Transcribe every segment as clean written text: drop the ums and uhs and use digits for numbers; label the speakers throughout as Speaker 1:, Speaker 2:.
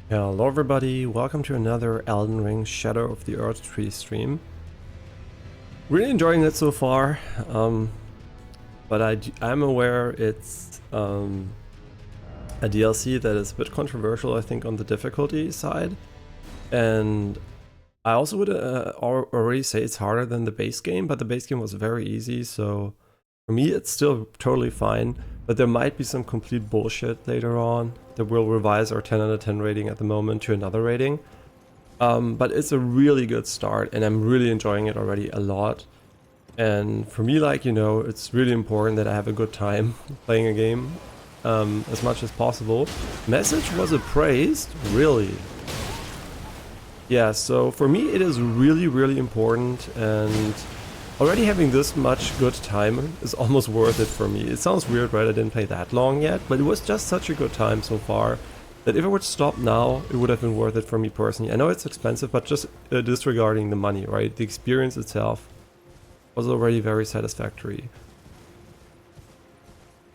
Speaker 1: Hello everybody, welcome to another Elden Ring Shadow of the Erdtree stream. Really enjoying it so far, but I'm aware it's a DLC that is a bit controversial, I think, on the difficulty side. And I also would already say it's harder than the base game, but the base game was very easy, so for me it's still totally fine. But there might be some complete bullshit later on that will revise our 10 out of 10 rating at the moment to another rating. But it's a really good start and I'm really enjoying it already a lot. And for me, like, you know, it's really important that I have a good time playing a game as much as possible. Message was appraised, really. Yeah, so for me it is really important, and already having this much good time is almost worth it for me. It sounds weird, right? I didn't play that long yet, but it was just such a good time so far that if I would stop now, it would have been worth it for me personally. I know it's expensive, but just disregarding the money, right? The experience itself was already very satisfactory.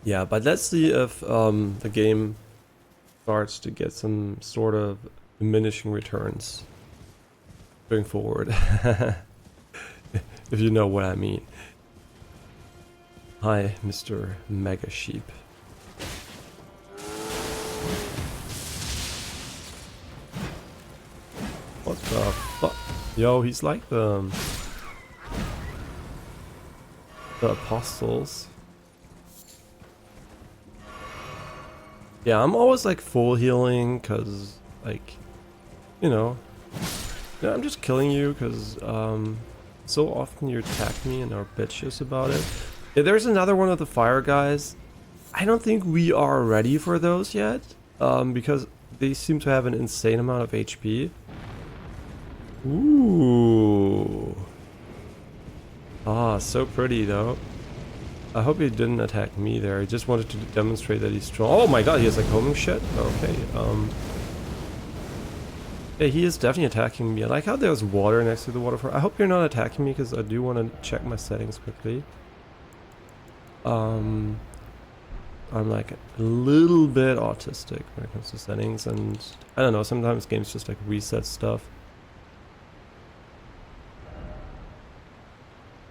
Speaker 1: Yeah, but let's see if the game starts to get some sort of diminishing returns going forward. If you know what I mean. Hi, Mr. Mega Sheep. What the fuck? Yo, he's like the apostles. Yeah, I'm always like full healing, cause like, you know, I'm just killing you, cause so often you attack me and are bitches about it. Yeah, there's another one of the fire guys. I don't think we are ready for those yet, because they seem to have an insane amount of HP. Ooh. Ah, so pretty though. I hope he didn't attack me there. He just wanted to demonstrate that he's strong. Oh my god, he has like homing shit? Okay, yeah, he is definitely attacking me. I like how there's water next to the waterfall. I hope you're not attacking me, because I do want to check my settings quickly. I'm like a little bit autistic when it comes to settings, and I don't know, sometimes games just like reset stuff.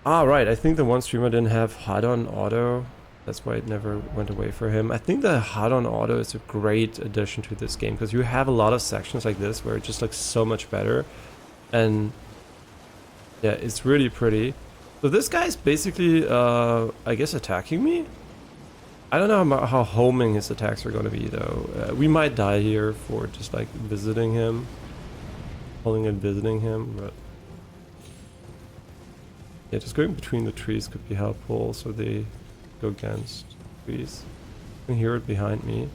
Speaker 1: Ah, right, I think the one streamer didn't have HUD on auto. That's why it never went away for him. I think the HUD on auto is a great addition to this game, because you have a lot of sections like this where it just looks so much better. And yeah, it's really pretty. So this guy's basically, I guess, attacking me? I don't know how homing his attacks are going to be, though. We might die here for just like visiting him. Pulling and visiting him, but yeah, just going between the trees could be helpful, so they go against trees. I can hear it behind me.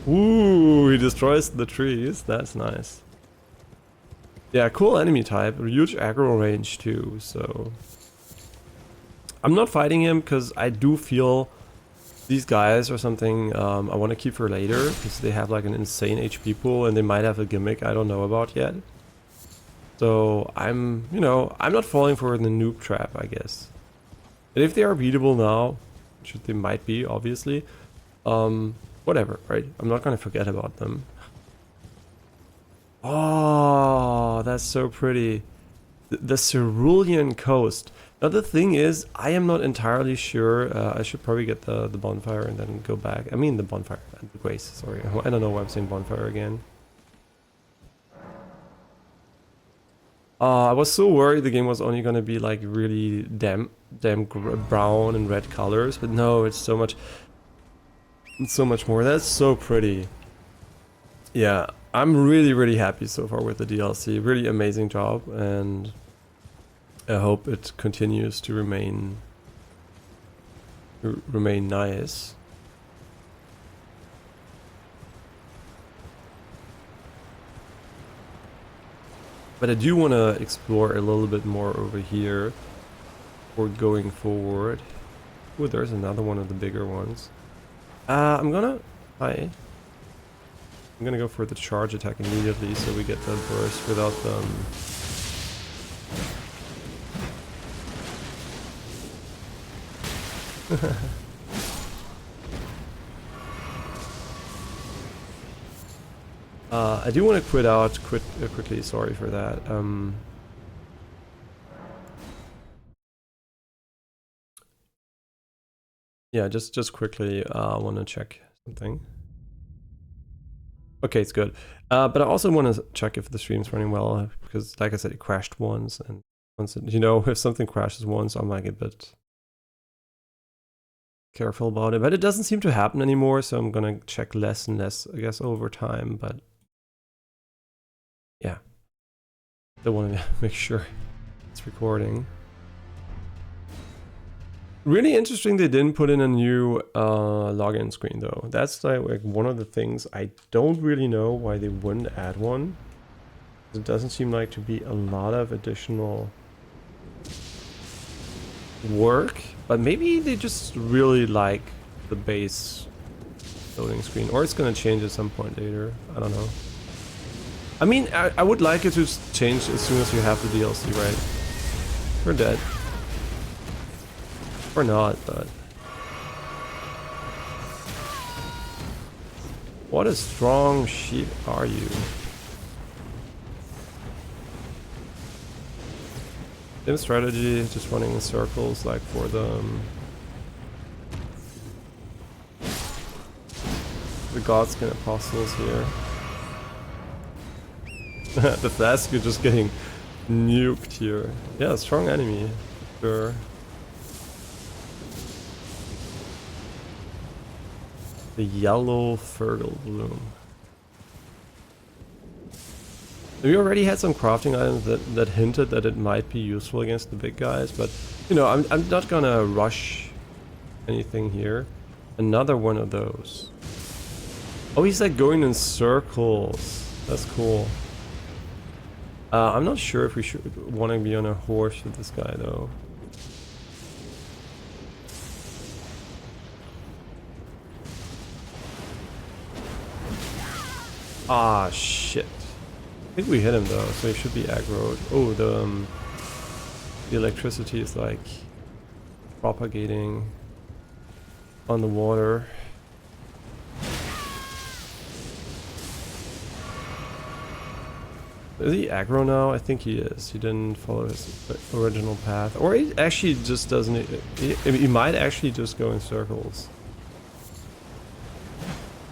Speaker 1: Ooh, he destroys the trees. That's nice. Yeah, cool enemy type. A huge aggro range too, so I'm not fighting him because I do feel these guys are something I want to keep for later, because they have like an insane HP pool and they might have a gimmick I don't know about yet. So I'm, you know, I'm not falling for the noob trap, I guess. And if they are beatable now, which they might be, obviously, whatever, right? I'm not gonna forget about them. Oh, that's so pretty. The Cerulean Coast. Now the thing is, I am not entirely sure. I should probably get the bonfire and then go back. I mean the bonfire, the grace, sorry. I don't know why I'm saying bonfire again. I was so worried the game was only gonna be like really damn brown and red colors, but no, it's so much more. That's so pretty. Yeah, I'm really happy so far with the DLC. Really amazing job, and I hope it continues to remain nice. But I do want to explore a little bit more over here before going forward. Oh, there's another one of the bigger ones. I'm gonna go for the charge attack immediately, so we get the burst without them. I do want to quit out quickly, sorry for that. Yeah, just quickly, I want to check something. Okay, it's good. But I also want to check if the stream's running well, because like I said, it crashed once, and once it, you know, if something crashes once, I'm like a bit careful about it. But it doesn't seem to happen anymore, so I'm gonna check less and less, I guess, over time. But yeah, I want to make sure it's recording. Really interesting they didn't put in a new login screen though. That's like one of the things I don't really know why they wouldn't add one. It doesn't seem like to be a lot of additional work, but maybe they just really like the base loading screen, or it's gonna change at some point later. I don't know. I mean, I would like it to change as soon as you have the DLC, right? We're dead. Or not, but... What a strong sheep are you? Same strategy, just running in circles like for the Godskin Apostles here. The flask, you're just getting nuked here. Yeah, strong enemy, sure. The yellow fertile bloom. We already had some crafting items that hinted that it might be useful against the big guys, but you know, I'm not gonna rush anything here. Another one of those. Oh, he's like going in circles. That's cool. I'm not sure if we should want to be on a horse with this guy though. Ah, shit. I think we hit him though, so he should be aggroed. Oh, the electricity is like propagating on the water. Is he aggro now? I think he is. He didn't follow his original path. Or he actually just doesn't... He might actually just go in circles.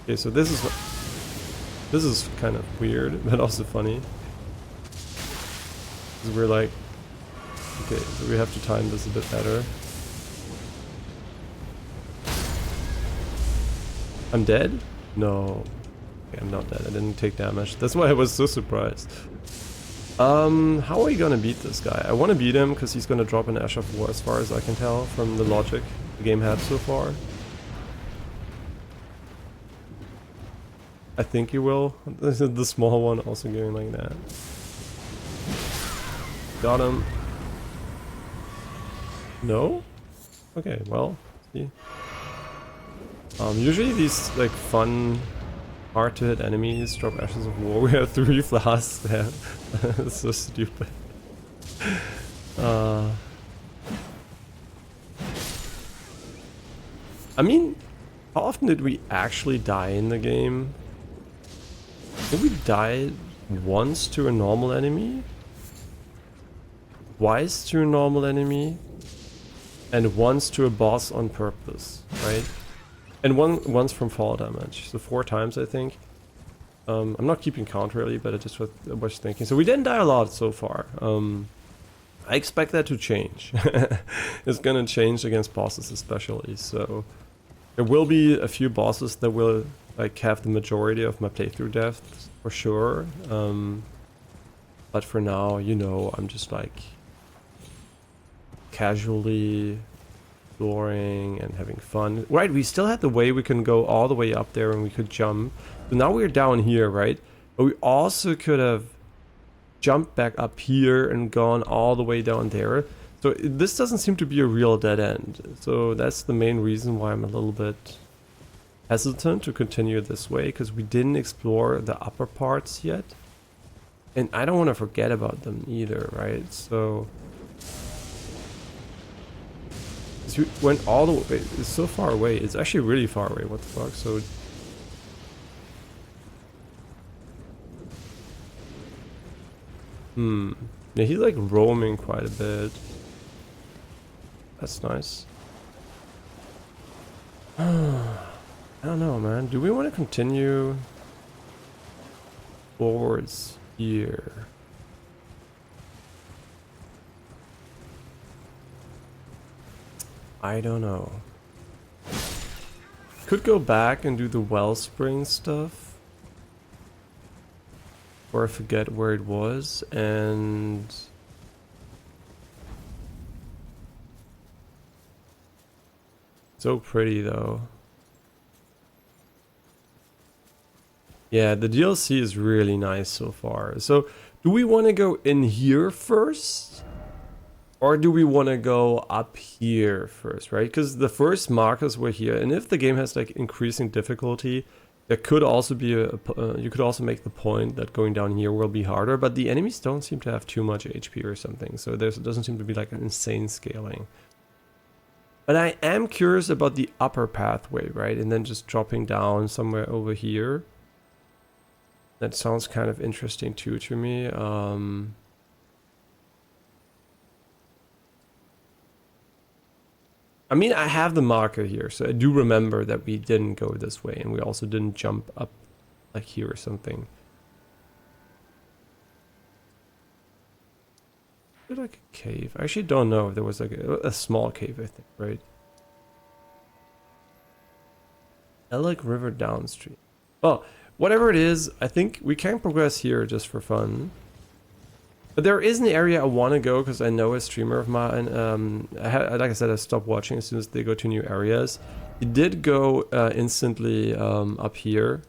Speaker 1: Okay, so this is kind of weird, but also funny. Because we're like... Okay, so we have to time this a bit better. I'm dead? No. Okay, I'm not dead. I didn't take damage. That's why I was so surprised. How are we gonna beat this guy? I want to beat him because he's gonna drop an Ash of War as far as I can tell from the logic the game had so far. I think he will. The small one also going like that. Got him. No? Okay, well, see. Usually these like fun, hard to hit enemies drop Ashes of War. We have 3 flasks there. That's so stupid. I mean, how often did we actually die in the game? I think we died once to a normal enemy, twice to a normal enemy, and once to a boss on purpose, right? And once from fall damage, so 4 times I think. I'm not keeping count really, but I just was thinking. So we didn't die a lot so far. I expect that to change. It's gonna change against bosses especially, so there will be a few bosses that will like have the majority of my playthrough deaths for sure. But for now, you know, I'm just like casually exploring and having fun. Right, we still had the way we can go all the way up there and we could jump. So now we're down here, right? But we also could have jumped back up here and gone all the way down there. So this doesn't seem to be a real dead end. So that's the main reason why I'm a little bit hesitant to continue this way, because we didn't explore the upper parts yet. And I don't want to forget about them either, right? So we went all the way. It's so far away. It's actually really far away. What the fuck? So Hmm. Yeah, he's like roaming quite a bit. That's nice. I don't know, man. Do we want to continue forwards here? I don't know. Could go back and do the wellspring stuff. Or I forget where it was, and... So pretty though. Yeah, the DLC is really nice so far. So, do we want to go in here first? Or do we want to go up here first, right? Because the first markers were here, and if the game has like increasing difficulty, there could also be you could also make the point that going down here will be harder, but the enemies don't seem to have too much HP or something, so there doesn't seem to be like an insane scaling. But I am curious about the upper pathway, right? And then just dropping down somewhere over here. That sounds kind of interesting too to me. I mean, I have the marker here, so I do remember that we didn't go this way, and we also didn't jump up like here or something. Is there like a cave? I actually don't know if there was like a small cave, I think, right? Elec River downstream. Well, whatever it is, I think we can progress here just for fun. But there is an area I want to go because I know a streamer of mine. Like I said, I stopped watching as soon as they go to new areas. He did go instantly up here.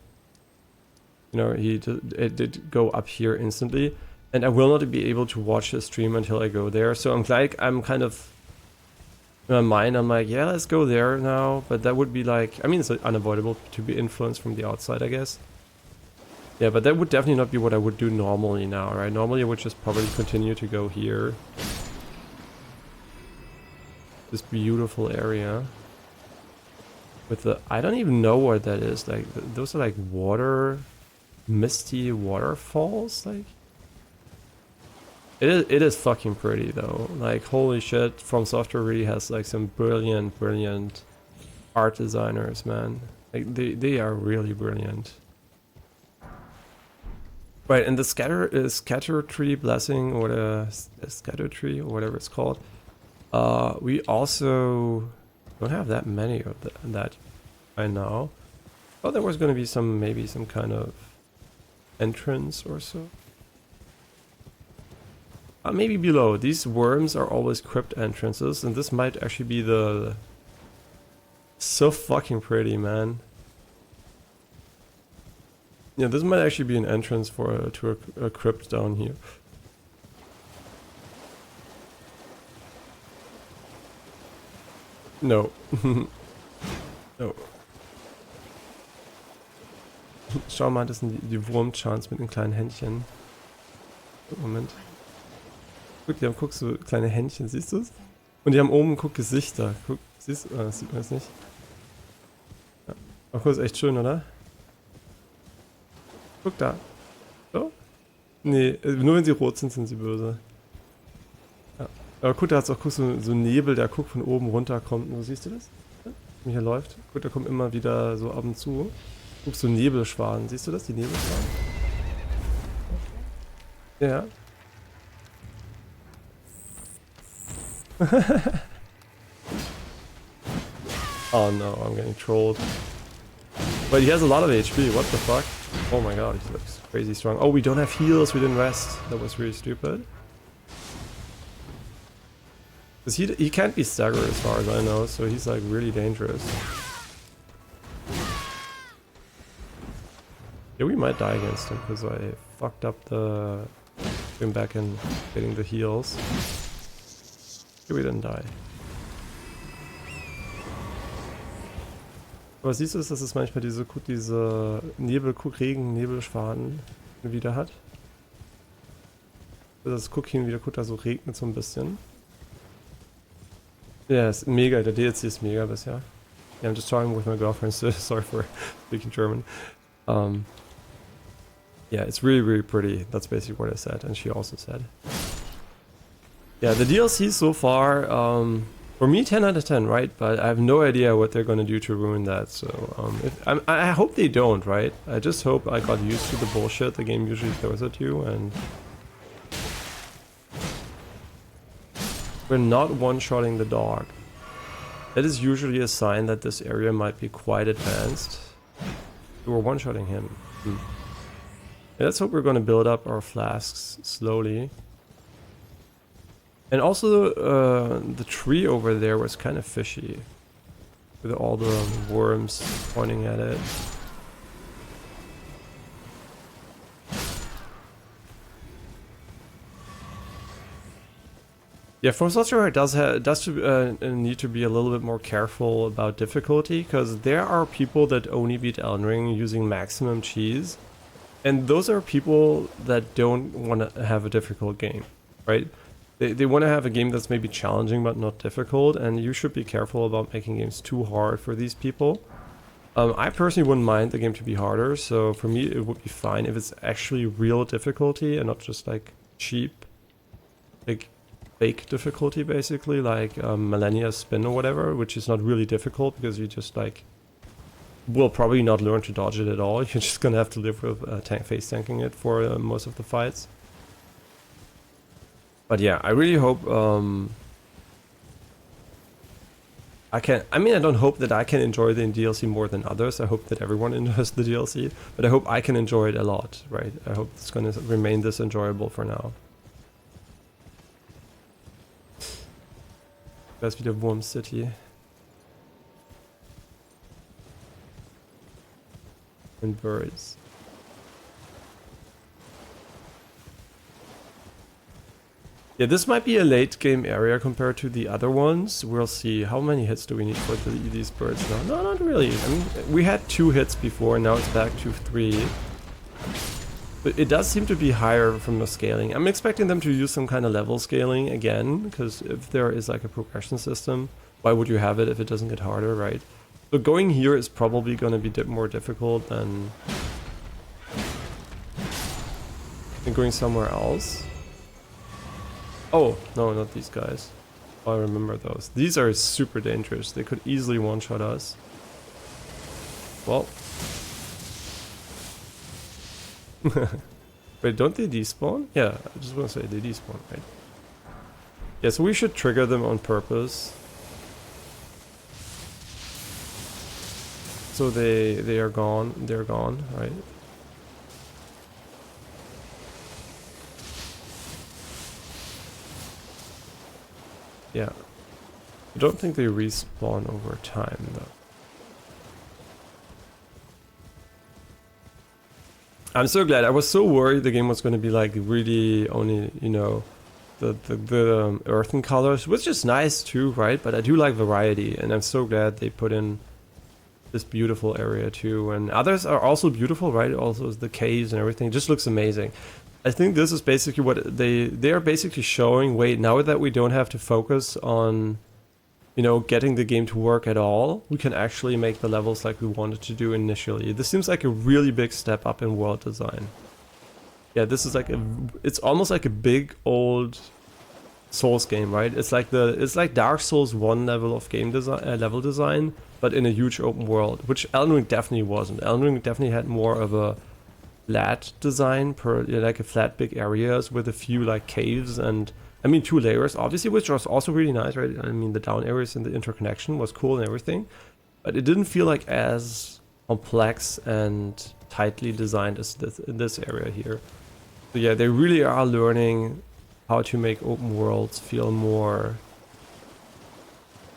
Speaker 1: You know, it did go up here instantly, and I will not be able to watch his stream until I go there. So I'm kind of in my mind. I'm like, yeah, let's go there now. But that would be like, I mean, it's unavoidable to be influenced from the outside, I guess. Yeah, but that would definitely not be what I would do normally now, right? Normally I would just probably continue to go here. This beautiful area. With the... I don't even know what that is. Like, those are like water... misty waterfalls? Like... It is fucking pretty though. Like, holy shit, From Software really has like some brilliant art designers, man. Like, they are really brilliant. Right, and the scatter tree blessing, or the scatter tree, or whatever it's called. We also don't have that many of that right now. Oh, there was going to be maybe some kind of entrance or so. Maybe below. These worms are always crypt entrances, and this might actually be the... So fucking pretty, man. Yeah, this might actually be an entrance to a crypt down here. No. No. Schau mal, das sind die Wurmchants mit den kleinen Händchen. Moment. Guck, guck, so kleine Händchen, siehst du es? Und die haben oben, guck, Gesichter. Guck, siehst du? Das sieht man jetzt nicht. Ja. Aber guck, ist echt schön, oder? Guck da. So? Nee, nur wenn sie rot sind, sind sie böse. Ja. Aber guck, da hat es auch guck, so Nebel, der guck von oben runter kommt. So, siehst du das? Ja? Wie hier läuft. Guck, der kommt immer wieder so ab und zu. Guck, so Nebelschwaden. Siehst du das? Die Nebelschwaden? Ja. Oh no, I'm getting trolled. But he has a lot of HP, what the fuck? Oh my god, he looks crazy strong. Oh, we don't have heals, we didn't rest. That was really stupid. Because he can't be staggered as far as I know, so he's like really dangerous. Yeah, we might die against him because I fucked up the... going back and getting the heals. Okay, we didn't die. Aber siehst du es, dass es manchmal diese Regen-Nebelschwaden wieder hat? Das Cookie wieder da so regnet so ein bisschen. Ja, ist mega, der DLC ist mega bisher. Yeah, I'm just talking with my girlfriend, so sorry for speaking German. Yeah, it's really, really pretty. That's basically what I said, and she also said. Yeah, the DLC so far, for me 10 out of 10, right? But I have no idea what they're gonna do to ruin that, so I hope they don't, right? I just hope I got used to the bullshit the game usually throws at you, and we're not one-shotting the dog. That is usually a sign that this area might be quite advanced. We're one-shotting him. Let's hope we're going to build up our flasks slowly. And also the tree over there was kind of fishy. With all the worms pointing at it. Yeah, From Software does need to be a little bit more careful about difficulty, because there are people that only beat Elden Ring using maximum cheese. And those are people that don't want to have a difficult game, right? They want to have a game that's maybe challenging but not difficult, and you should be careful about making games too hard for these people. I personally wouldn't mind the game to be harder, so for me it would be fine if it's actually real difficulty and not just like cheap, like fake difficulty basically, like Millennia Spin or whatever, which is not really difficult because you just like will probably not learn to dodge it at all. You're just gonna have to live with face tanking it for most of the fights. But yeah, I really hope I don't hope that I can enjoy the DLC more than others. I hope that everyone enjoys the DLC, but I hope I can enjoy it a lot, right? I hope it's gonna remain this enjoyable for now. That's wieder Wurm City. And birds. Yeah, this might be a late game area compared to the other ones. We'll see. How many hits do we need for these birds now? No, not really. I mean, we had 2 hits before, now it's back to 3. But it does seem to be higher from the scaling. I'm expecting them to use some kind of level scaling again, because if there is like a progression system, why would you have it if it doesn't get harder, right? So going here is probably going to be more difficult than going somewhere else. Oh, no, not these guys. Oh, I remember those. These are super dangerous. They could easily one-shot us. Well. Wait, don't they despawn? Yeah, I just want to say they despawn, right? Yeah, so we should trigger them on purpose. So they are gone. They're gone, right? Yeah. I don't think they respawn over time, though. I'm so glad. I was so worried the game was going to be like really only, you know, the earthen colors, which is nice too, right? But I do like variety, and I'm so glad they put in this beautiful area too. And others are also beautiful, right? Also the caves and everything. It just looks amazing. I think this is basically what they are basically showing. Wait, now that we don't have to focus on, you know, getting the game to work at all, we can actually make the levels like we wanted to do initially. This seems like a really big step up in world design. Yeah, this is like it's almost like a big old Souls game, right? It's like Dark Souls 1 level of game design, level design, but in a huge open world, which Elden Ring definitely wasn't. Elden Ring definitely had more of a flat design, like a flat big areas with a few like caves and, I mean, 2 layers obviously, which was also really nice, right? I mean, the down areas and the interconnection was cool and everything, but it didn't feel like as complex and tightly designed as this area here. So yeah, they really are learning how to make open worlds feel more,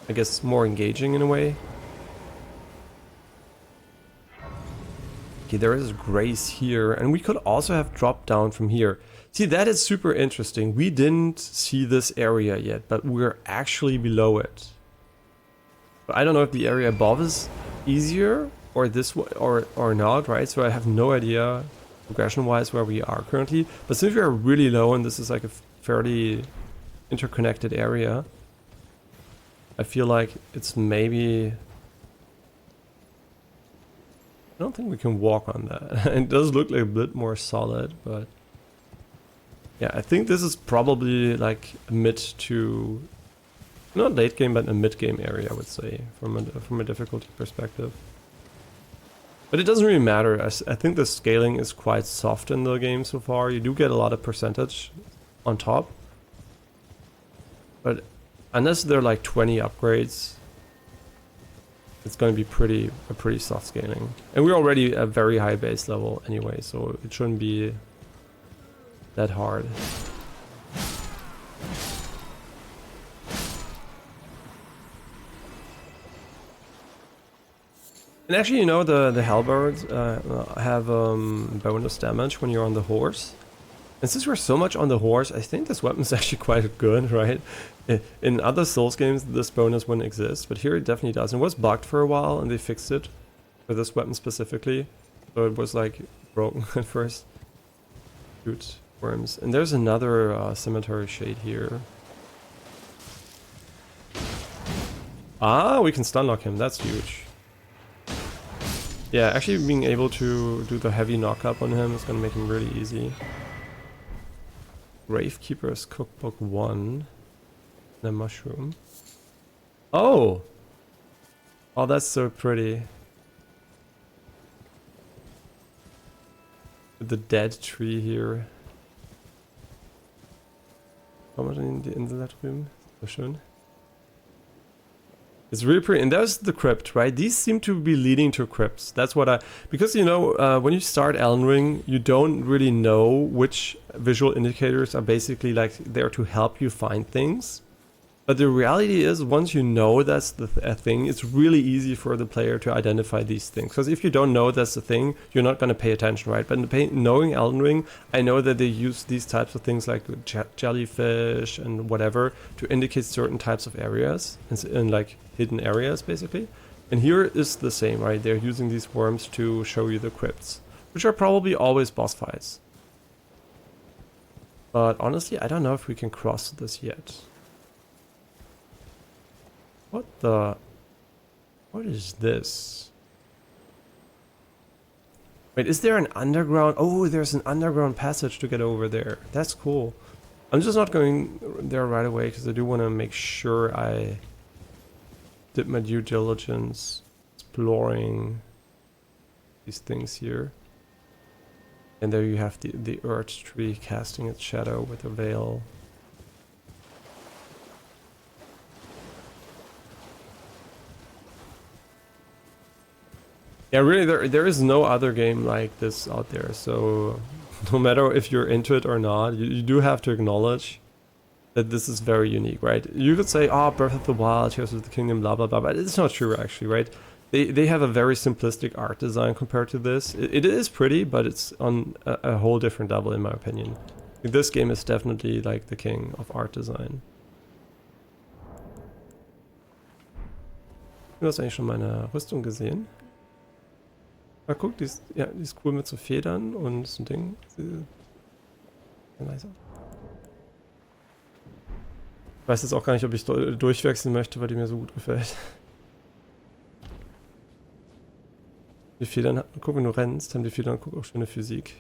Speaker 1: I guess, more engaging in a way. Okay, there is grace here, and we could also have dropped down from here. See, that is super interesting. We didn't see this area yet, but we're actually below it. But I don't know if the area above is easier or this or not, right? So I have no idea progression-wise where we are currently. But since we are really low and this is like a fairly interconnected area, I feel like it's maybe I don't think we can walk on that. It does look like a bit more solid, but yeah, I think this is probably like a mid to, not late game, but a mid game area, I would say, from a difficulty perspective. But it doesn't really matter. I think the scaling is quite soft in the game so far. You do get a lot of percentage on top, but unless they're like 20 upgrades, it's going to be a pretty soft scaling. And we're already at a very high base level anyway, so it shouldn't be that hard. And actually, you know, the halberds have bonus damage when you're on the horse. And since we're so much on the horse, I think this weapon is actually quite good, right? In other Souls games, this bonus wouldn't exist, but here it definitely does. It was bugged for a while, and they fixed it for this weapon specifically. So it was like broken at first. Shoot worms. And there's another cemetery shade here. Ah, we can stun lock him. That's huge. Yeah, actually being able to do the heavy knock-up on him is going to make him really easy. Gravekeeper's Cookbook 1. The mushroom. Oh! Oh, that's so pretty. With the dead tree here. Kommen wir denn in die Insel da drüben? So schön. It's really pretty, and there's the crypt, right? These seem to be leading to crypts. That's what because you know, when you start Elden Ring, you don't really know which visual indicators are basically like there to help you find things. But the reality is, once you know that's the thing, it's really easy for the player to identify these things. Because if you don't know that's the thing, you're not going to pay attention, right? But knowing Elden Ring, I know that they use these types of things like jellyfish and whatever to indicate certain types of areas, and like hidden areas, basically. And here is the same, right? They're using these worms to show you the crypts, which are probably always boss fights. But honestly, I don't know if we can cross this yet. What is this? Wait, is there an underground? Oh, there's an underground passage to get over there. That's cool. I'm just not going there right away because I do want to make sure I did my due diligence exploring these things here. And there you have the Erdtree casting its shadow with a veil. Yeah, really, there is no other game like this out there, so no matter if you're into it or not, you do have to acknowledge that this is very unique, right? You could say, oh, Breath of the Wild, Tears of the Kingdom, blah, blah, blah, but it's not true, actually, right? They have a very simplistic art design compared to this. It is pretty, but it's on a whole different level, in my opinion. This game is definitely like the king of art design. Du hast eigentlich schon meine Rüstung gesehen? Na guck, die ist cool mit so Federn und so ein Ding. Nice. Ich weiß jetzt auch gar nicht, ob ich durchwechseln möchte, weil die mir so gut gefällt. Die Federn, guck, wenn du rennst, haben die Federn, guck, auch schöne Physik.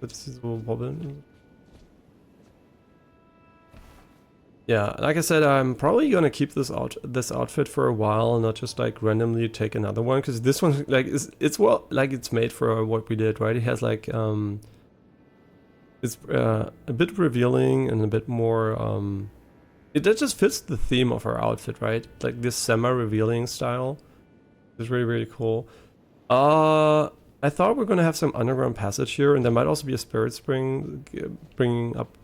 Speaker 1: Dass sie so wobbeln. Yeah, like I said, I'm probably gonna keep this outfit for a while and not just like randomly take another one, because this one like it's well like it's made for what we did, right? It has like it's a bit revealing and a bit more that just fits the theme of our outfit, right? Like this semi-revealing style is really, really cool. I thought we are gonna have some underground passage here, and there might also be a spirit spring bringing up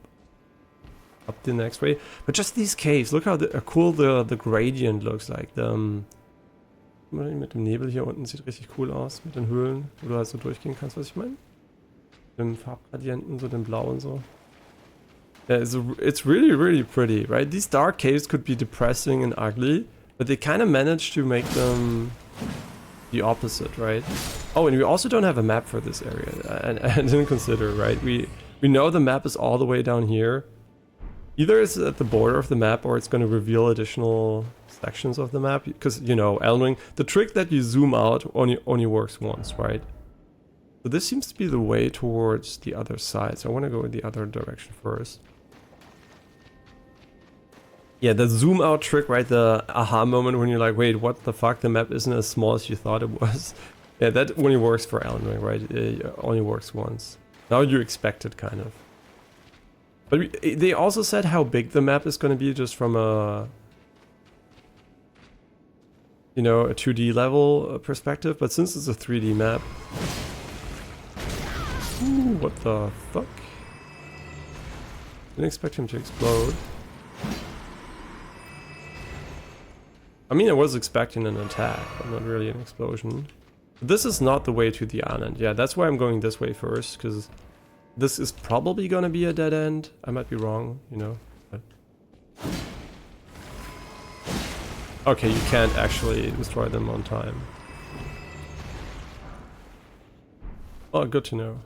Speaker 1: the next way. But just these caves, look how cool the gradient looks like. Mit dem Nebel hier unten sieht richtig cool aus, mit den Höhlen, wo du halt so durchgehen kannst, was ich meine. Mit dem Farbgradienten, so dem Blau und so. Yeah, it's really, really pretty, right? These dark caves could be depressing and ugly, but they kind of managed to make them the opposite, right? Oh, and we also don't have a map for this area, and I didn't consider, right? We know the map is all the way down here, Either it's at the border of the map or it's going to reveal additional sections of the map. Because, you know, Elden Ring, the trick that you zoom out only works once, right? So this seems to be the way towards the other side. So I want to go in the other direction first. Yeah, the zoom out trick, right? The aha moment when you're like, wait, what the fuck? The map isn't as small as you thought it was. Yeah, that only works for Elden Ring, right? It only works once. Now you expect it, kind of. But they also said how big the map is going to be just from a, you know, a 2D level perspective. But since it's a 3D map... Ooh, what the fuck? Didn't expect him to explode. I mean, I was expecting an attack, but not really an explosion. This is not the way to the island. Yeah, that's why I'm going this way first, because this is probably gonna be a dead end. I might be wrong, you know. But... Okay, you can't actually destroy them on time. Oh, good to know.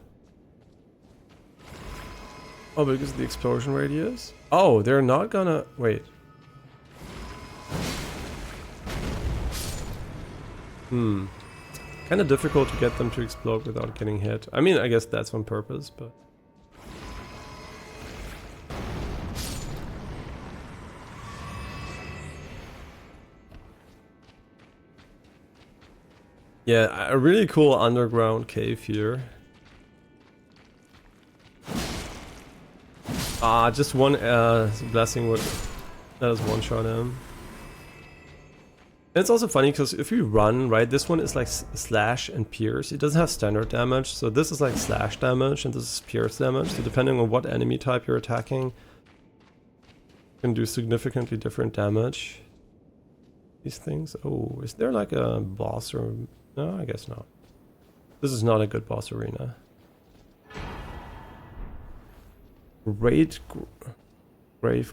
Speaker 1: Oh, because of the explosion radius? Oh, they're not gonna... Wait. Kind of difficult to get them to explode without getting hit. I mean, I guess that's on purpose, but... Yeah, a really cool underground cave here. Ah, just one blessing would let us one-shot him. And it's also funny because if you run, right, this one is like slash and pierce. It doesn't have standard damage, so this is like slash damage and this is pierce damage. So depending on what enemy type you're attacking, you can do significantly different damage. These things. Oh, is there like a boss or... No, I guess not. This is not a good boss arena. Grave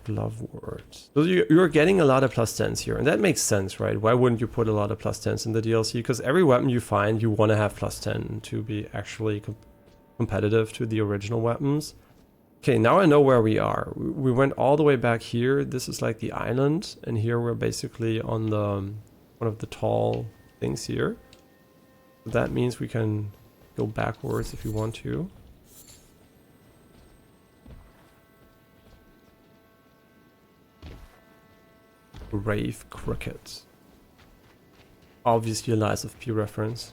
Speaker 1: Glove Words. So you're getting a lot of plus 10s here, and that makes sense, right? Why wouldn't you put a lot of plus 10s in the DLC? Because every weapon you find, you want to have plus 10 to be actually competitive to the original weapons. Okay, now I know where we are. We went all the way back here. This is like the island, and here we're basically on the one of the tall things here. So that means we can go backwards if you want to. Grave Cricket. Obviously a Lies of P reference.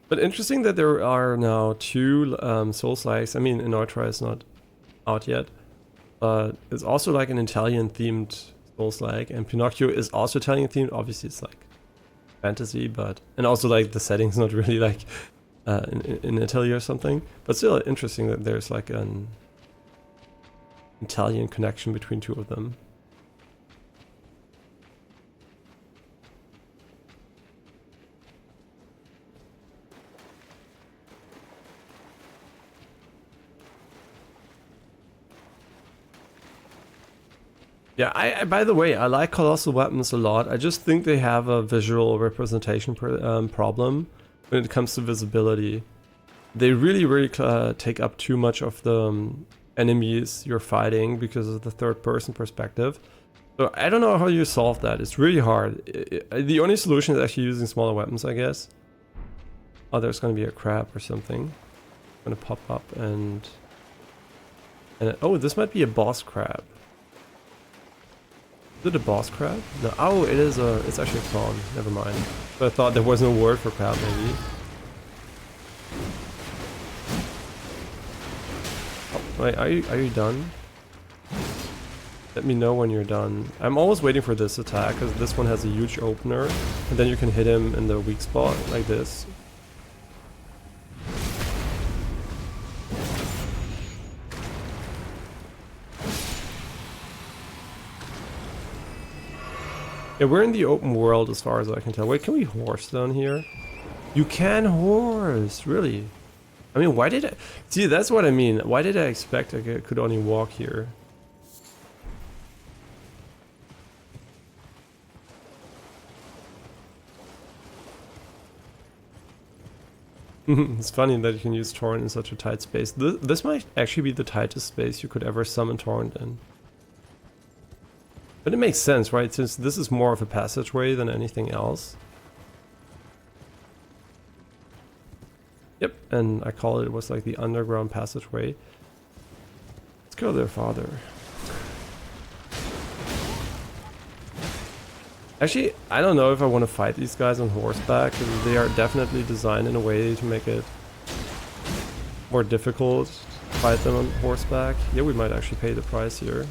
Speaker 1: But interesting that there are now two Souls-likes. I mean, Erdtree is not out yet. But it's also like an Italian-themed Souls-like. And Pinocchio is also Italian-themed. Obviously it's like fantasy, but... And also like the setting's not really like in Italy or something. But still interesting that there's like an Italian connection between two of them. Yeah, I by the way, I like colossal weapons a lot. I just think they have a visual representation problem when it comes to visibility. They really take up too much of the enemies you're fighting because of the third person perspective. So I don't know how you solve that. It's really hard. The only solution is actually using smaller weapons, I guess. Oh, there's gonna be a crab or something. Gonna pop up and oh, this might be a boss crab. Is it a boss crab? No. Oh, it is a. It's actually a prawn. Never mind. But I thought there was no word for crab, maybe. Oh, wait, are you done? Let me know when you're done. I'm always waiting for this attack because this one has a huge opener, and then you can hit him in the weak spot like this. Yeah, we're in the open world as far as I can tell. Wait, can we horse down here? You can horse, really? I mean, why did I... See, that's what I mean. Why did I expect I could only walk here? It's funny that you can use Torrent in such a tight space. This might actually be the tightest space you could ever summon Torrent in. But it makes sense, right? Since this is more of a passageway than anything else. Yep, and I call it was like the underground passageway. Let's go there, father. Actually, I don't know if I want to fight these guys on horseback, because they are definitely designed in a way to make it more difficult to fight them on horseback. Yeah, we might actually pay the price here.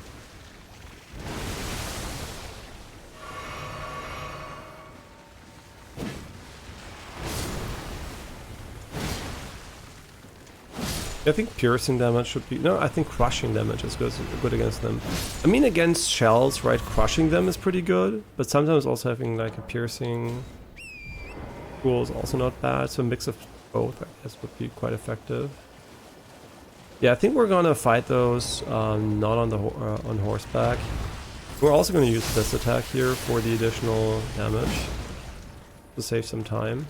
Speaker 1: I think piercing damage should be... No, I think crushing damage is good against them. I mean, against shells, right, crushing them is pretty good, but sometimes also having like a piercing tool is also not bad, so a mix of both, I guess, would be quite effective. Yeah, I think we're gonna fight those not on the on horseback. We're also gonna use this attack here for the additional damage to save some time.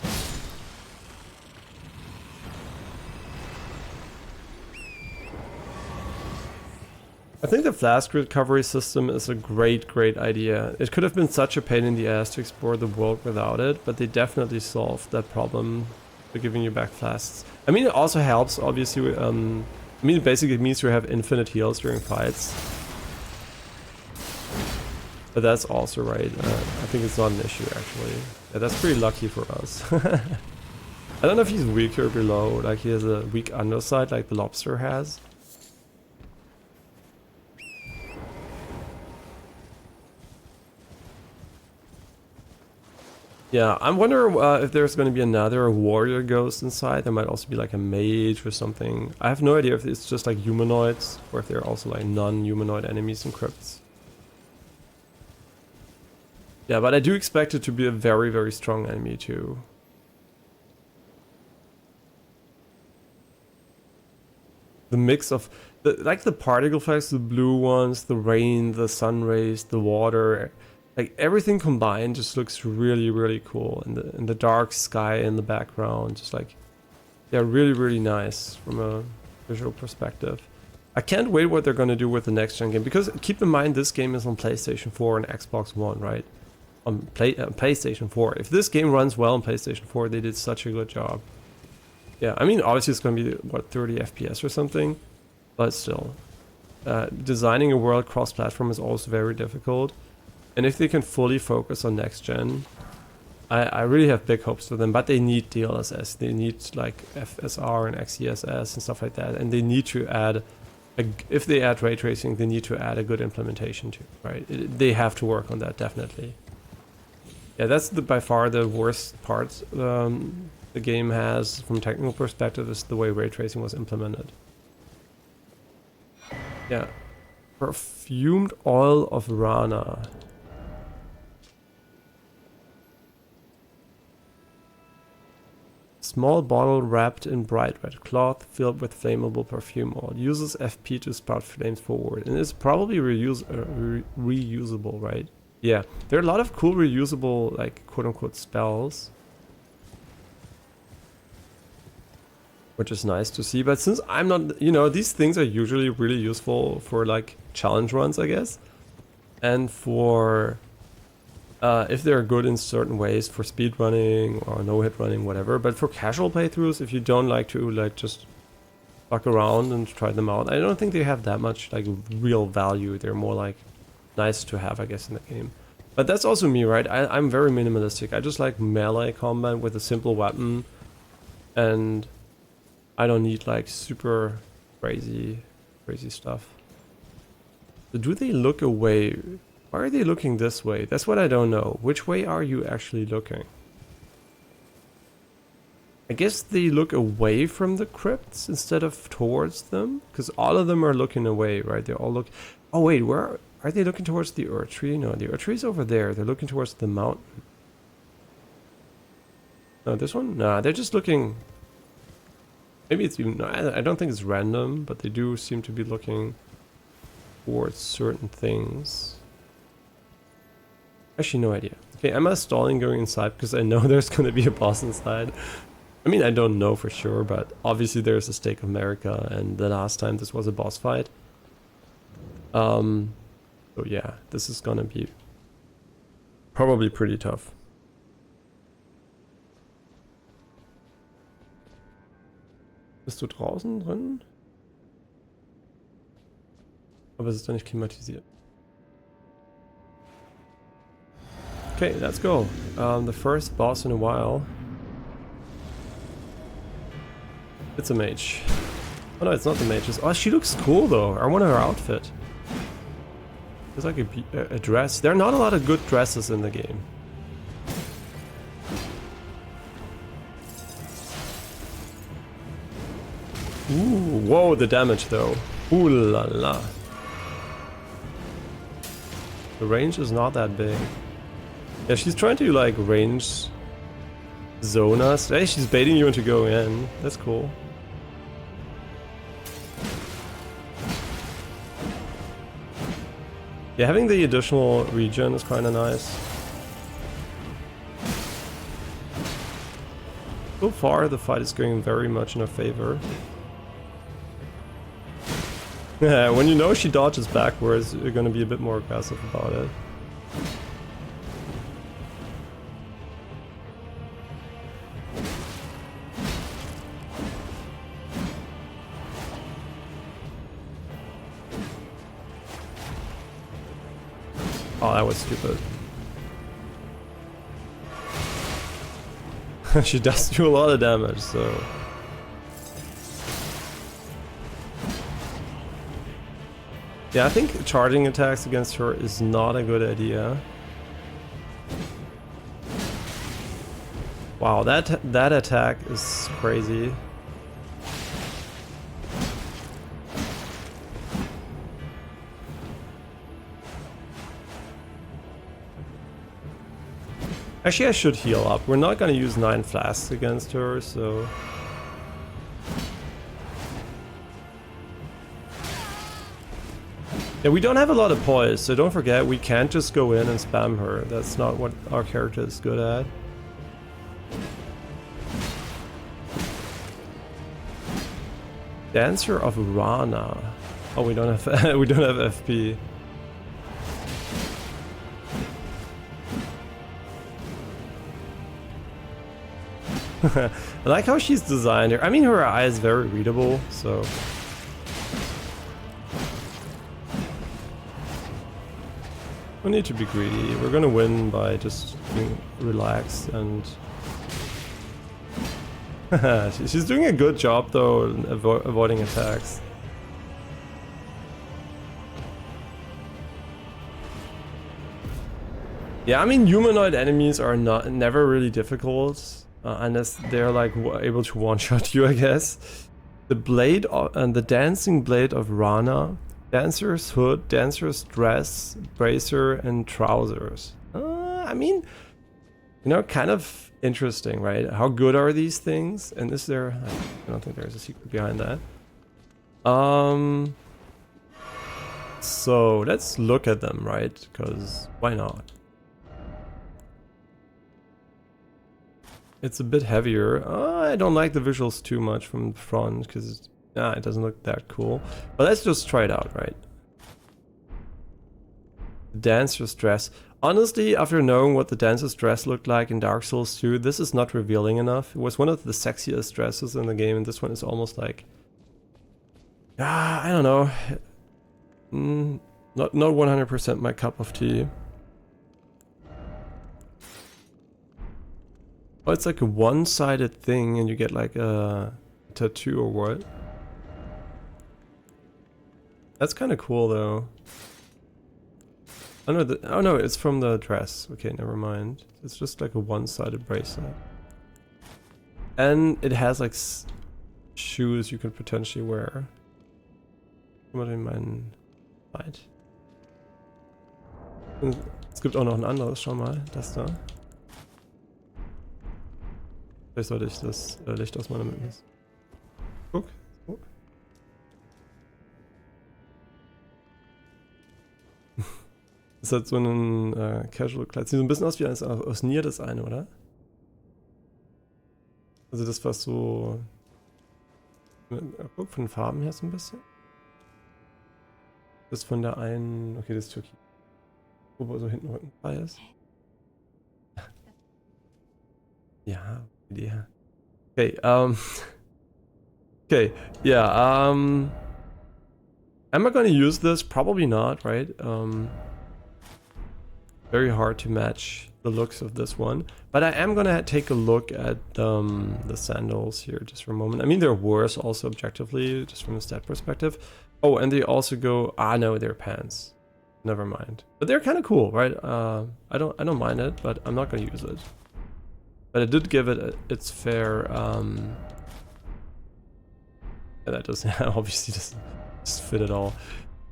Speaker 1: I think the flask recovery system is a great idea. It could have been such a pain in the ass to explore the world without it, but they definitely solved that problem by giving you back flasks. I mean, it also helps, obviously, I mean, it basically means you have infinite heals during fights. But that's also right. I think it's not an issue, actually. Yeah, that's pretty lucky for us. I don't know if he's weaker below, like he has a weak underside like the lobster has. Yeah, I wonder if there's going to be another warrior ghost inside. There might also be like a mage or something. I have no idea if it's just like humanoids or if there are also like non-humanoid enemies in crypts. Yeah, but I do expect it to be a very strong enemy too. The mix of like the particle effects, the blue ones, the rain, the sun rays, the water. Like everything combined just looks really cool, and the dark sky in the background, just like they're really nice from a visual perspective. I can't wait what they're gonna do with the next gen game, because keep in mind this game is on PlayStation 4 and Xbox One, right? On PlayStation 4. If this game runs well on PlayStation 4, they did such a good job. Yeah, I mean obviously it's gonna be what, 30 FPS or something, but still, designing a world cross-platform is also very difficult. And if they can fully focus on next gen, I really have big hopes for them. But they need DLSS, they need like FSR and XeSS and stuff like that. And they need to add, if they add ray tracing, they need to add a good implementation too, right? They have to work on that, definitely. Yeah, that's by far the worst part the game has from a technical perspective, is the way ray tracing was implemented. Yeah. Perfumed oil of Rana. Small bottle wrapped in bright red cloth filled with flammable perfume oil. Uses FP to sprout flames forward. And it's probably reusable, right? Yeah, there are a lot of cool reusable, like, quote-unquote spells. Which is nice to see. But since I'm not, you know, these things are usually really useful for, like, challenge runs, I guess. And for... if they're good in certain ways for speed running or no-hit running, whatever. But for casual playthroughs, if you don't like to like just fuck around and try them out, I don't think they have that much like real value. They're more like nice to have, I guess, in the game. But that's also me, right? I'm very minimalistic. I just like melee combat with a simple weapon, and I don't need like super crazy stuff. So do they look away? Why are they looking this way? That's what I don't know. Which way are you actually looking? I guess they look away from the crypts instead of towards them, because all of them are looking away, right? They all look... Oh wait, where are they looking towards the Erdtree? No, the Erdtree's over there. They're looking towards the mountain. No, this one? Nah, they're just looking... Maybe it's even... No, I don't think it's random, but they do seem to be looking towards certain things. Actually, no idea. Okay, am I stalling going inside because I know there's going to be a boss inside? I mean, I don't know for sure, but obviously there's a stake of America, and the last time this was a boss fight. So yeah, this is gonna be probably pretty tough. Bist du draußen drin? Aber es ist doch nicht klimatisiert. Okay, let's go. The first boss in a while. It's a mage. Oh no, it's not the mage. Oh, she looks cool though. I want her outfit. It's like a dress. There are not a lot of good dresses in the game. Ooh, whoa, the damage though. Ooh la la. The range is not that big. Yeah, she's trying to like range zone us. Hey, she's baiting you into going in. That's cool. Yeah, having the additional regen is kind of nice. So far, the fight is going very much in her favor. Yeah, when you know she dodges backwards, you're gonna be a bit more aggressive about it. Oh, that was stupid. She does do a lot of damage, so... Yeah, I think charging attacks against her is not a good idea. Wow, that attack is crazy. Actually, I should heal up. We're not gonna use 9 flasks against her, so... Yeah, we don't have a lot of poise, so don't forget, we can't just go in and spam her. That's not what our character is good at. Dancer of Rana. Oh, we don't have we don't have FP. I like how she's designed her. I mean, her eye is very readable, so... We need to be greedy. We're gonna win by just being relaxed and... She's doing a good job though, avoiding attacks. Yeah, I mean, humanoid enemies are never really difficult. Unless they're like able to one-shot you, I guess. The blade and the dancing blade of Rana, dancer's hood, dancer's dress, bracer, and trousers. I mean, you know, kind of interesting, right? How good are these things? And is there? I don't think there's a secret behind that. So let's look at them, right? Because why not? It's a bit heavier. I don't like the visuals too much from the front because it doesn't look that cool. But let's just try it out, right? Dancer's dress. Honestly, after knowing what the dancer's dress looked like in Dark Souls 2, this is not revealing enough. It was one of the sexiest dresses in the game, and this one is almost like... I don't know. Not 100% my cup of tea. Oh, it's like a one-sided thing and you get like a tattoo or what? That's kind of cool though. Oh no, it's from the dress. Okay, never mind. It's just like a one-sided bracelet. And it has like shoes you could potentially wear. Was in meinen Zeit. Es gibt auch noch ein anderes, schau mal, das da. Vielleicht sollte ich das Licht aus meiner Mitte. Guck. Oh. Das hat so einen Casual-Kleid. Sieht so ein bisschen aus wie aus Nier das eine, oder? Also das war so... Guck, von den Farben her so ein bisschen. Das von der einen... Okay, das ist Türkis. Wo so hinten rückenfrei ist. Ja, Idee. Okay, okay, yeah, am I gonna use this? Probably not, right? Very hard to match the looks of this one. But I am gonna take a look at the sandals here just for a moment. I mean, they're worse also objectively, just from a stat perspective. Oh, and they also go, no, they're pants. Never mind. But they're kind of cool, right? I don't mind it, but I'm not gonna use it. But I did give it its fair, and that doesn't, obviously doesn't just fit at all.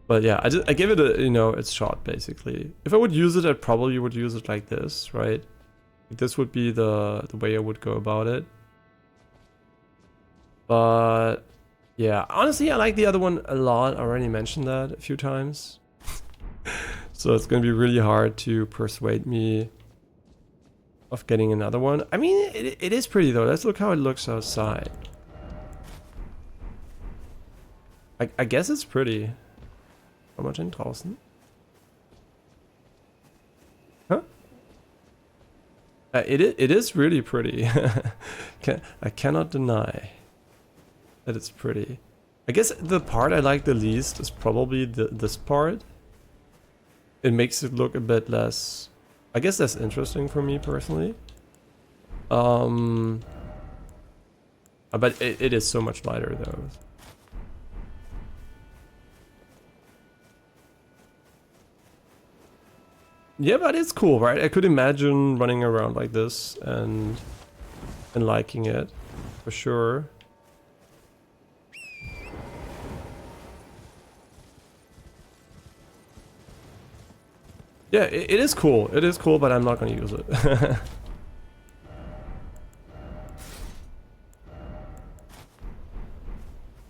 Speaker 1: But yeah, I gave it a, its shot basically. If I would use it, I probably would use it like this, right? This would be the way I would go about it. But yeah, honestly, I like the other one a lot. I already mentioned that a few times. So it's gonna be really hard to persuade me of getting another one. I mean, it is pretty though. Let's look how it looks outside. I guess it's pretty. How much in draußen? Huh? It is really pretty. I cannot deny that it's pretty. I guess the part I like the least is probably this part. It makes it look a bit less... I guess that's interesting for me personally. But it is so much lighter though. Yeah, but it's cool, right? I could imagine running around like this and liking it, for sure. Yeah, it is cool. It is cool, but I'm not gonna use it.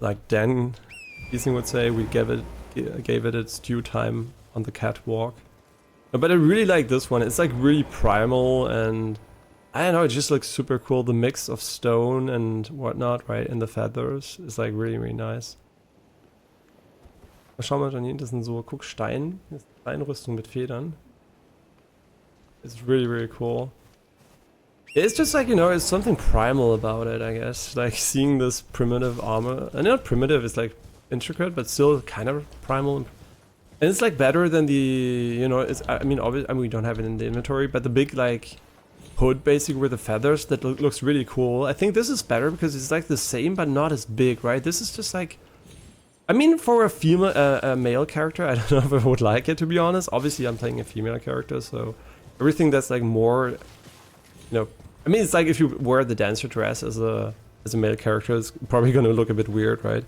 Speaker 1: Like Dan Giesing would say, we gave it its due time on the catwalk. But I really like this one. It's like really primal and I don't know, it just looks super cool. The mix of stone and whatnot, right? And the feathers is like really, really nice. Schau mal, Janine, das sind so, guck, Stein. Das ist Steinrüstung mit Federn. It's really, really cool. It's just like, it's something primal about it, I guess. Like seeing this primitive armor. And not primitive, it's like intricate, but still kind of primal. And it's like better than the, it's, I mean, obviously, we don't have it in the inventory, but the big like hood basically with the feathers that looks really cool. I think this is better because it's like the same, but not as big, right? This is just like, I mean, for a female, a male character, I don't know if I would like it, to be honest. Obviously, I'm playing a female character, so everything that's like more, I mean, it's like if you wear the dancer dress as a male character, it's probably going to look a bit weird, right?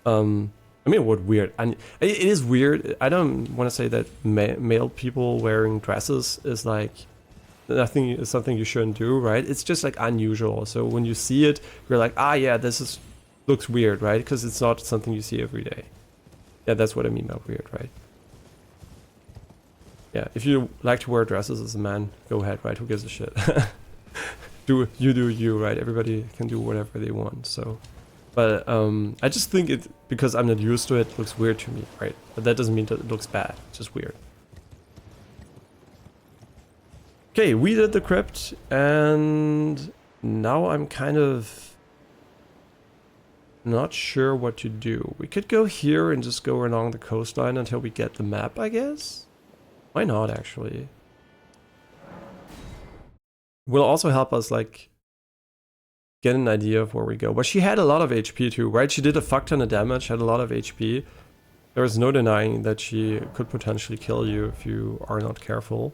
Speaker 1: I mean, what weird? And it is weird. I don't want to say that male people wearing dresses is like something you shouldn't do, right? It's just like unusual. So when you see it, you're like, yeah, looks weird, right? Because it's not something you see every day. Yeah, that's what I mean by weird, right? Yeah, if you like to wear dresses as a man, go ahead, right? Who gives a shit? do you, right? Everybody can do whatever they want, so... But I just think because I'm not used to it, it looks weird to me, right? But that doesn't mean that it looks bad, it's just weird. Okay, we did the crypt, and now I'm kind of not sure what to do. We could go here and just go along the coastline until we get the map, I guess? Why not, actually? Will also help us, like, get an idea of where we go. But she had a lot of HP too, right? She did a fuck ton of damage, had a lot of HP. There is no denying that she could potentially kill you if you are not careful.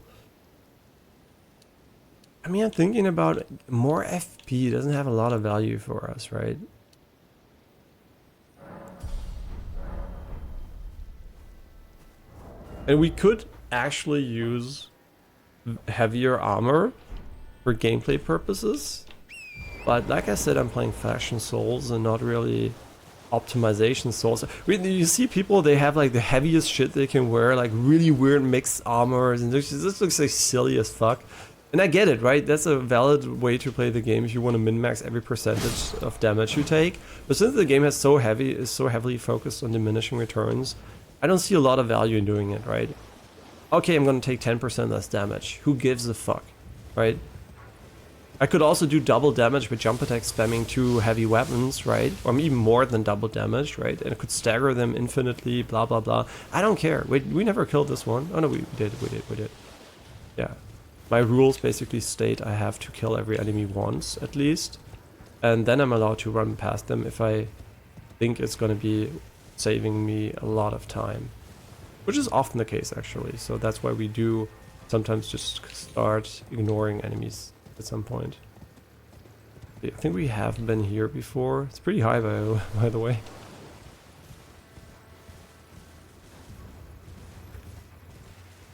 Speaker 1: I mean, I'm thinking about more FP doesn't have a lot of value for us, right? And we could actually use heavier armor for gameplay purposes. But like I said, I'm playing Fashion Souls and not really optimization Souls. You see people, they have like the heaviest shit they can wear, like really weird mixed armors, and this looks like silly as fuck. And I get it, right? That's a valid way to play the game if you want to min-max every percentage of damage you take. But since the game is so heavily focused on diminishing returns, I don't see a lot of value in doing it, right? Okay, I'm gonna take 10% less damage. Who gives a fuck, right? I could also do double damage with jump attack spamming 2 heavy weapons, right? Or even more than double damage, right? And I could stagger them infinitely, blah blah blah. I don't care. Wait, we never killed this one. Oh no, we did. Yeah. My rules basically state I have to kill every enemy once, at least. And then I'm allowed to run past them if I think it's gonna be saving me a lot of time. Which is often the case, actually. So that's why we do sometimes just start ignoring enemies at some point. I think we have been here before. It's pretty high, by the way.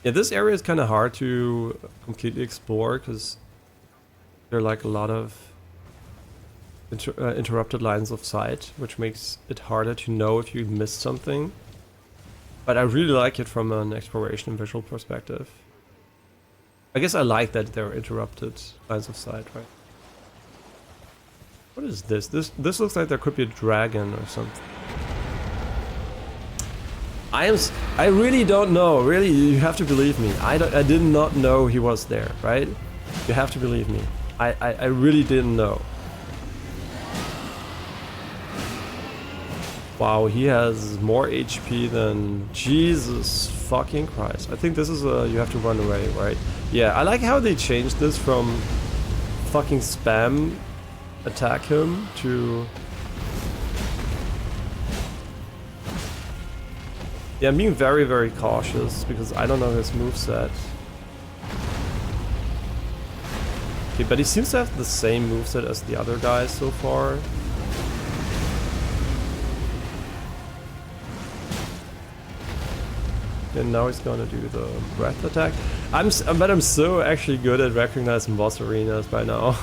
Speaker 1: Yeah, this area is kind of hard to completely explore because there are like a lot of interrupted lines of sight, which makes it harder to know if you missed something. But I really like it from an exploration and visual perspective. I guess I like that there are interrupted lines of sight, right? What is this? This looks like there could be a dragon or something. I really don't know. Really, you have to believe me. I did not know he was there, right? You have to believe me. I really didn't know. Wow, he has more HP than Jesus fucking Christ. I think this is a you have to run away, right? Yeah, I like how they changed this from fucking spam attack him to... Yeah, I'm being very, very cautious because I don't know his moveset. Okay, but he seems to have the same moveset as the other guys so far. And now he's gonna do the breath attack. But I'm so actually good at recognizing boss arenas by now.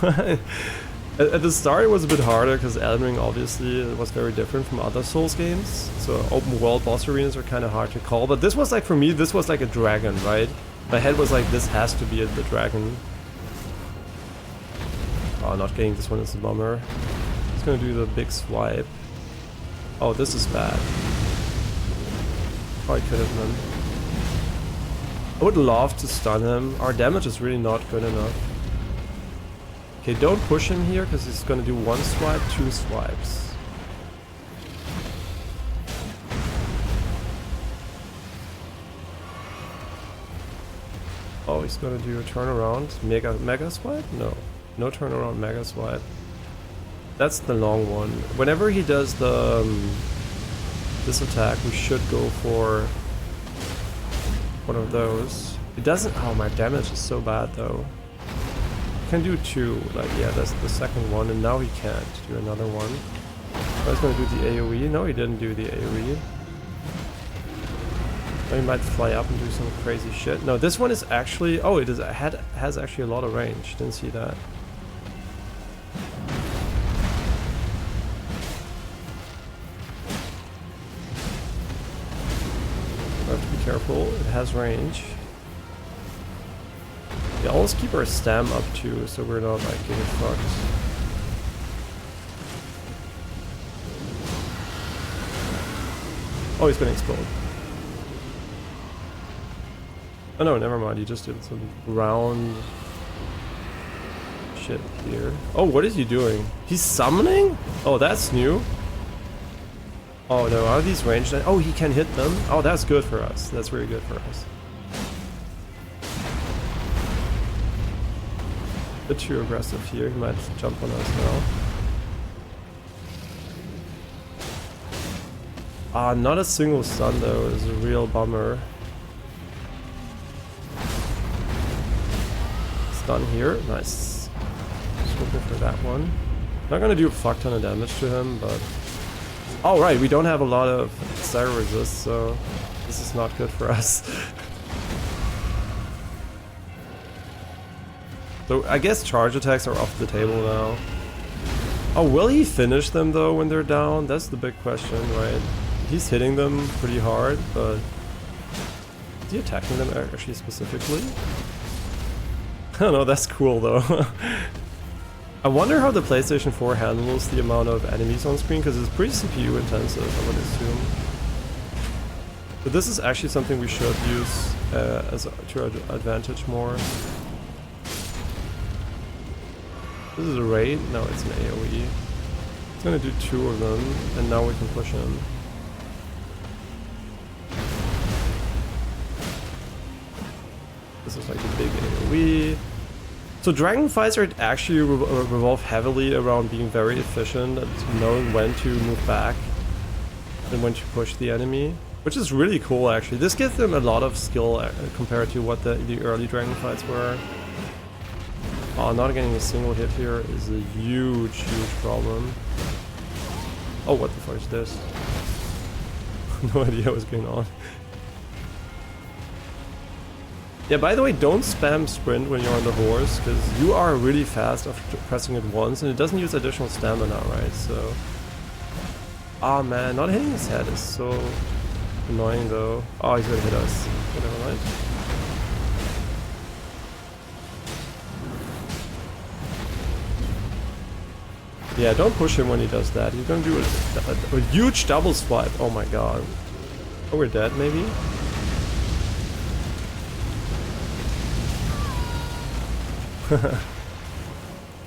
Speaker 1: At the start it was a bit harder because Elden Ring obviously was very different from other Souls games. So open world boss arenas are kind of hard to call. But this was like, for me, this was like a dragon, right? My head was like, this has to be the dragon. Oh, not getting this one is a bummer. He's gonna do the big swipe. Oh, this is bad. Probably could have done. I would love to stun him. Our damage is really not good enough. Okay, don't push him here because he's gonna do 1 swipe, 2 swipes. Oh, he's gonna do a turnaround. Mega swipe? No. No turnaround, mega swipe. That's the long one. Whenever he does the this attack, we should go for one of those. It doesn't... Oh, my damage is so bad though. Can do 2, like, yeah, that's the second one, and now he can't do another one. I was gonna do the AoE. No, he didn't do the AoE. Now he might fly up and do some crazy shit. No, this one is actually... Oh, it has actually a lot of range. Didn't see that. Have to be careful. It has range. Yeah, always keep our stam up too, so we're not like getting fucked. Oh, he's gonna explode. Oh no, never mind, he just did some ground shit here. Oh, what is he doing? He's summoning? Oh, that's new. Oh no, are these ranged? Oh, he can hit them? Oh, that's good for us. That's really good for us. A bit too aggressive here, he might jump on us now. Ah, not a single stun though, is a real bummer. Stun here, nice. Just looking for that one. Not gonna do a fuck ton of damage to him, but... Oh right, we don't have a lot of stagger resist, so this is not good for us. So I guess charge attacks are off the table now. Oh, will he finish them though when they're down? That's the big question, right? He's hitting them pretty hard, but is he attacking them actually specifically? don't know, that's cool though. I wonder how the PlayStation 4 handles the amount of enemies on screen, because it's pretty CPU intensive, I would assume. But this is actually something we should use to our advantage more. This is a raid? No, it's an AoE. It's gonna do 2 of them, and now we can push in. This is like a big AoE. So dragon fights are actually revolve heavily around being very efficient and knowing when to move back and when to push the enemy, which is really cool actually. This gives them a lot of skill compared to what the early dragon fights were. Oh, not getting a single hit here is a huge, huge problem. Oh, what the fuck is this? No idea what's going on. Yeah, by the way, don't spam sprint when you're on the horse, because you are really fast after pressing it once, and it doesn't use additional stamina, right? So... Ah man, not hitting his head is so annoying though. Oh, he's gonna hit us. Okay, never mind. Yeah, don't push him when he does that. He's gonna do a huge double swipe. Oh my god. Oh, we're dead maybe?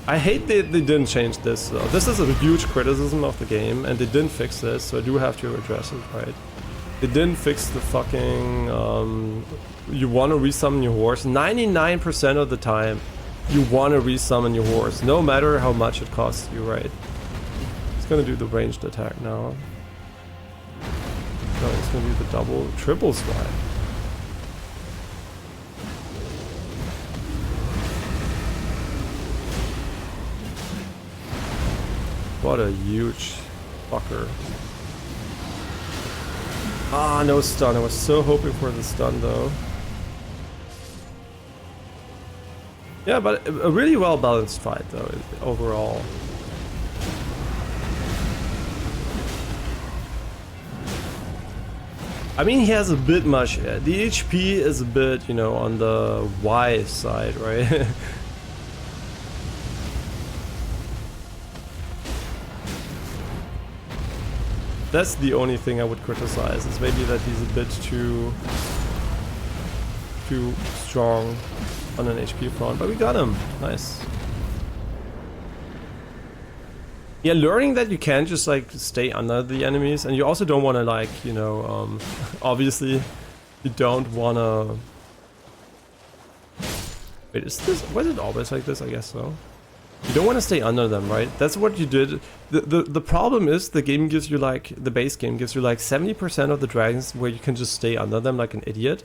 Speaker 1: I hate they didn't change this though. This is a huge criticism of the game, and they didn't fix this, so I do have to address it, right? They didn't fix the fucking, you want to resummon your horse. 99% of the time, you want to resummon your horse, no matter how much it costs you, right? It's gonna do the ranged attack now. No, it's gonna do the triple swipe. What a huge fucker. Ah, no stun. I was so hoping for the stun though. Yeah, but a really well balanced fight though, overall. I mean, he has a bit much. The HP is a bit, you know, on the Y side, right? That's the only thing I would criticize, is maybe that he's a bit too strong on an HP front, but we got him. Nice. Yeah, learning that you can't just like stay under the enemies, and you also don't want to like, you know, obviously you don't want to... Wait, was it always like this? I guess so. You don't want to stay under them, right? That's what you did. The problem is the game gives you like, the base game gives you like 70% of the dragons where you can just stay under them like an idiot.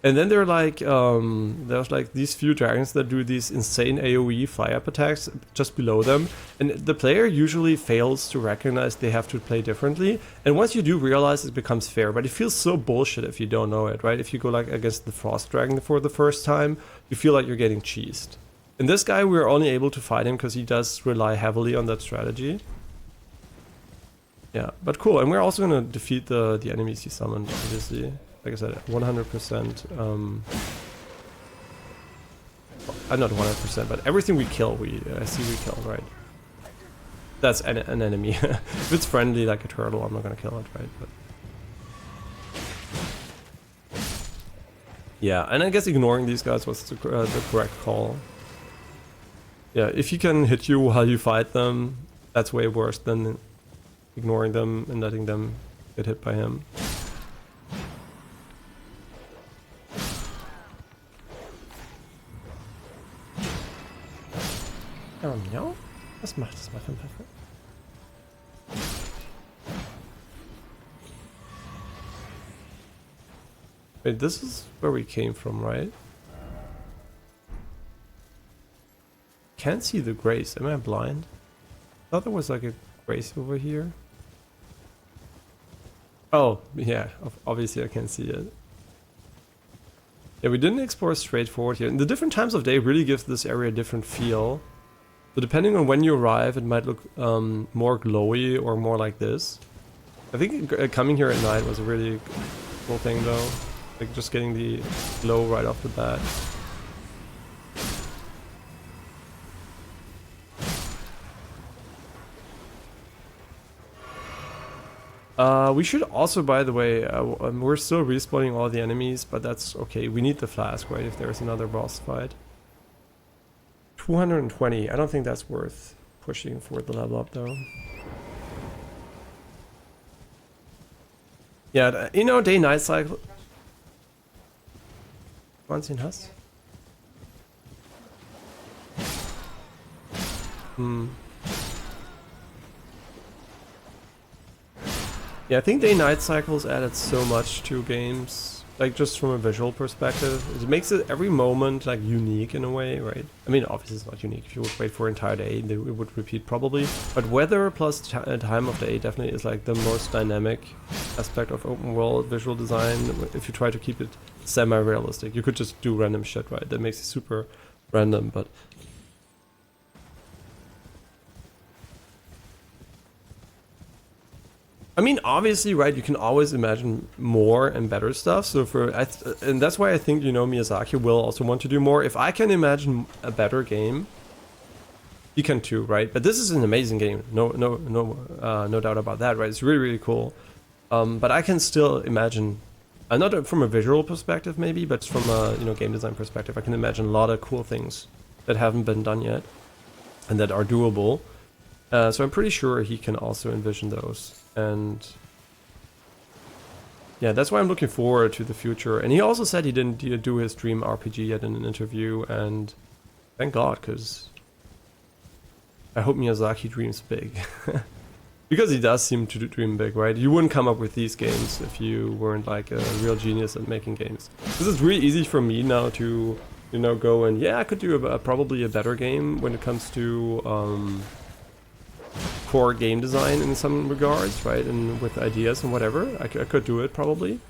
Speaker 1: And then there are like, there's like these few dragons that do these insane AoE fire-up attacks just below them. And the player usually fails to recognize they have to play differently. And once you do realize, it becomes fair. But it feels so bullshit if you don't know it, right? If you go like against the frost dragon for the first time, you feel like you're getting cheesed. In this guy, we're only able to fight him because he does rely heavily on that strategy. Yeah, but cool. And we're also going to defeat the enemies he summoned, obviously. Like I said, 100%. Not 100%, but everything we kill, I see we kill, right? That's an enemy. If it's friendly like a turtle, I'm not going to kill it, right? But yeah, and I guess ignoring these guys was the correct call. Yeah, if he can hit you while you fight them, that's way worse than ignoring them and letting them get hit by him. Ja, was macht das mal für ein Pfeffer? Wait, this is where we came from, right? Can't see the grace. Am I blind? I thought there was like a grace over here. Oh, yeah. Obviously I can see it. Yeah, we didn't explore straightforward here. And the different times of day really gives this area a different feel. So depending on when you arrive, it might look more glowy or more like this. I think coming here at night was a really cool thing though. Like just getting the glow right off the bat. We should also, by the way, we're still respawning all the enemies, but that's okay. We need the flask, right, if there's another boss fight. 220. I don't think that's worth pushing for the level up, though. Yeah, you know, day-night cycle. Wahnsinn hast? Yeah, I think day-night cycles added so much to games, like just from a visual perspective. It makes it every moment like unique in a way, right? I mean, obviously it's not unique. If you would wait for an entire day, it would repeat probably. But weather plus time of day definitely is like the most dynamic aspect of open world visual design. If you try to keep it semi-realistic, you could just do random shit, right? That makes it super random, but I mean, obviously, right, you can always imagine more and better stuff. So and that's why I think, you know, Miyazaki will also want to do more. If I can imagine a better game, he can too, right? But this is an amazing game. No doubt about that, right? It's really, really cool. But I can still imagine, not from a visual perspective maybe, but from a, you know, game design perspective, I can imagine a lot of cool things that haven't been done yet and that are doable. So I'm pretty sure he can also envision those. And yeah, that's why I'm looking forward to the future. And he also said he didn't do his dream RPG yet in an interview, and thank God, because I hope Miyazaki dreams big. Because he does seem to dream big, right? You wouldn't come up with these games if you weren't like a real genius at making games. This is really easy for me now to, you know, go and yeah, I could do probably a better game when it comes to core game design in some regards, right? And with ideas and whatever, I could do it probably.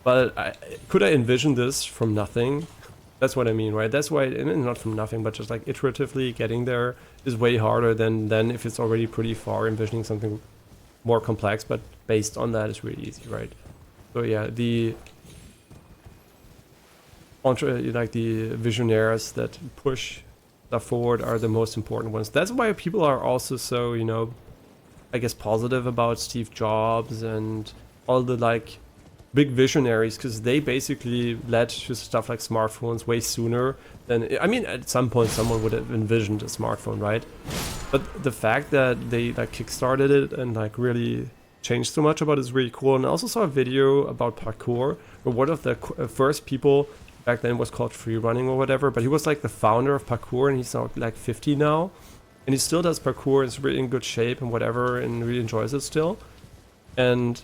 Speaker 1: But could I envision this from nothing? That's what I mean, right? That's why, and not from nothing, but just like iteratively getting there is way harder than if it's already pretty far. Envisioning something more complex, but based on that is really easy, right? So yeah, the visionaries that push stuff forward are the most important ones. That's why people are also so, you know, I guess positive about Steve Jobs and all the like big visionaries, because they basically led to stuff like smartphones way sooner than, I mean, at some point someone would have envisioned a smartphone, right? But the fact that they like kickstarted it and like really changed so much about it is really cool. And I also saw a video about parkour where one of the first people back then was called free running or whatever, but he was like the founder of parkour, and he's now like 50 now. And he still does parkour, is really in good shape and whatever, and really enjoys it still. And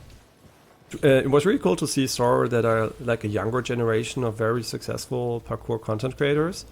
Speaker 1: it was really cool to see Star that are like a younger generation of very successful parkour content creators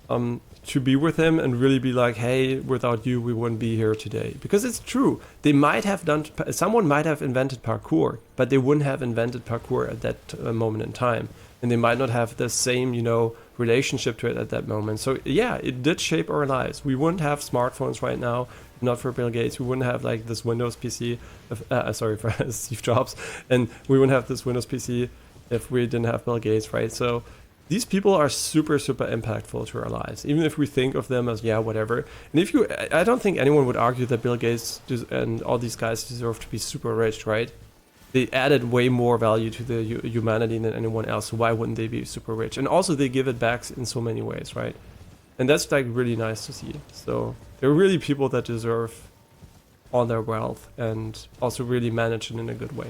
Speaker 1: to be with him and really be like, hey, without you, we wouldn't be here today. Because it's true. They might have someone might have invented parkour, but they wouldn't have invented parkour at that moment in time. And they might not have the same, you know, relationship to it at that moment. So yeah, it did shape our lives. We wouldn't have smartphones right now, not for Bill Gates. We wouldn't have like this Windows PC, for Steve Jobs, and we wouldn't have this Windows PC if we didn't have Bill Gates, right? So these people are super, super impactful to our lives, even if we think of them as, yeah, whatever. And if you, I don't think anyone would argue that Bill Gates and all these guys deserve to be super rich, right? They added way more value to the humanity than anyone else. So why wouldn't they be super rich? And also they give it back in so many ways, right? And that's like really nice to see. So they're really people that deserve all their wealth and also really manage it in a good way.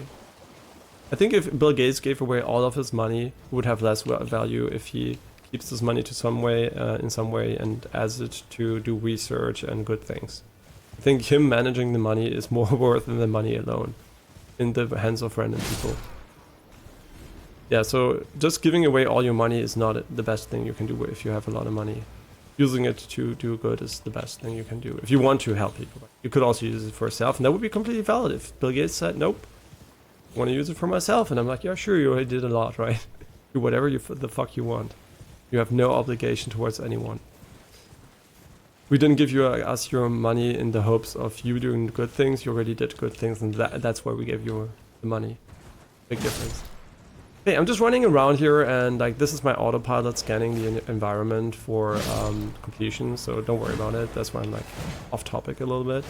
Speaker 1: I think if Bill Gates gave away all of his money, it would have less value if he keeps his money to some way, in some way, and adds it to do research and good things. I think him managing the money is more worth than the money alone in the hands of random people. Yeah, so just giving away all your money is not the best thing you can do if you have a lot of money. Using it to do good is the best thing you can do if you want to help people. You could also use it for yourself, and that would be completely valid. If Bill Gates said, nope, I want to use it for myself, and I'm like, yeah, sure, you already did a lot, right? Do whatever the fuck you want. You have no obligation towards anyone. We didn't give us your money in the hopes of you doing good things. You already did good things, and that's why we gave you the money. Big difference. Hey, I'm just running around here, and like this is my autopilot scanning the environment for completion, so don't worry about it. That's why I'm like off topic a little bit.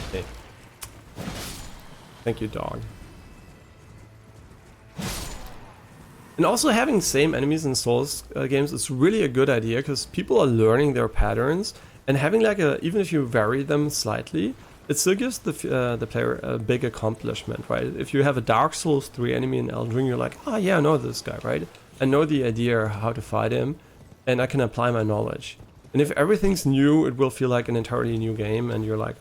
Speaker 1: Okay. Thank you, dog. And also having same enemies in Souls games is really a good idea because people are learning their patterns, and having like even if you vary them slightly, it still gives the player a big accomplishment, right? If you have a Dark Souls 3 enemy in Elden Ring, you're like, oh yeah, I know this guy, right? I know the idea how to fight him, and I can apply my knowledge. And if everything's new, it will feel like an entirely new game, and you're like,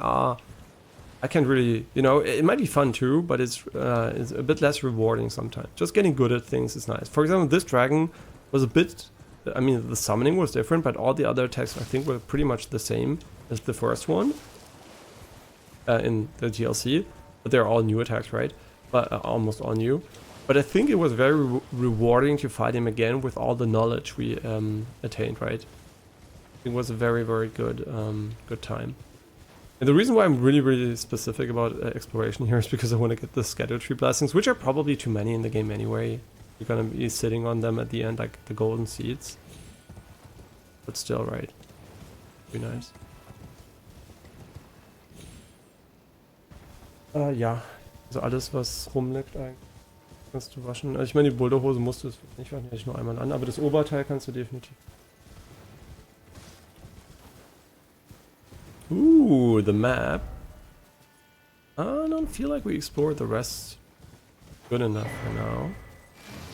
Speaker 1: I can't really, you know, it might be fun too, but it's a bit less rewarding sometimes. Just getting good at things is nice. For example, this dragon was a bit, I mean, the summoning was different, but all the other attacks I think were pretty much the same as the first one in the DLC. But they're all new attacks, right? But almost all new. But I think it was very rewarding to fight him again with all the knowledge we attained, right? It was a very, very good good time. And the reason why I'm really specific about exploration here is because I want to get the Cuteleaf blessings, which are probably too many in the game anyway. You're gonna be sitting on them at the end, like the golden seeds. But still, right? Be nice. Ja. Also alles, was rumliegt eigentlich, kannst du waschen. Also ich meine, die Boulderhose musst du nicht waschen, hätte ich nur einmal an, aber das Oberteil kannst du definitiv. Ooh, the map. I don't feel like we explored the rest good enough for now.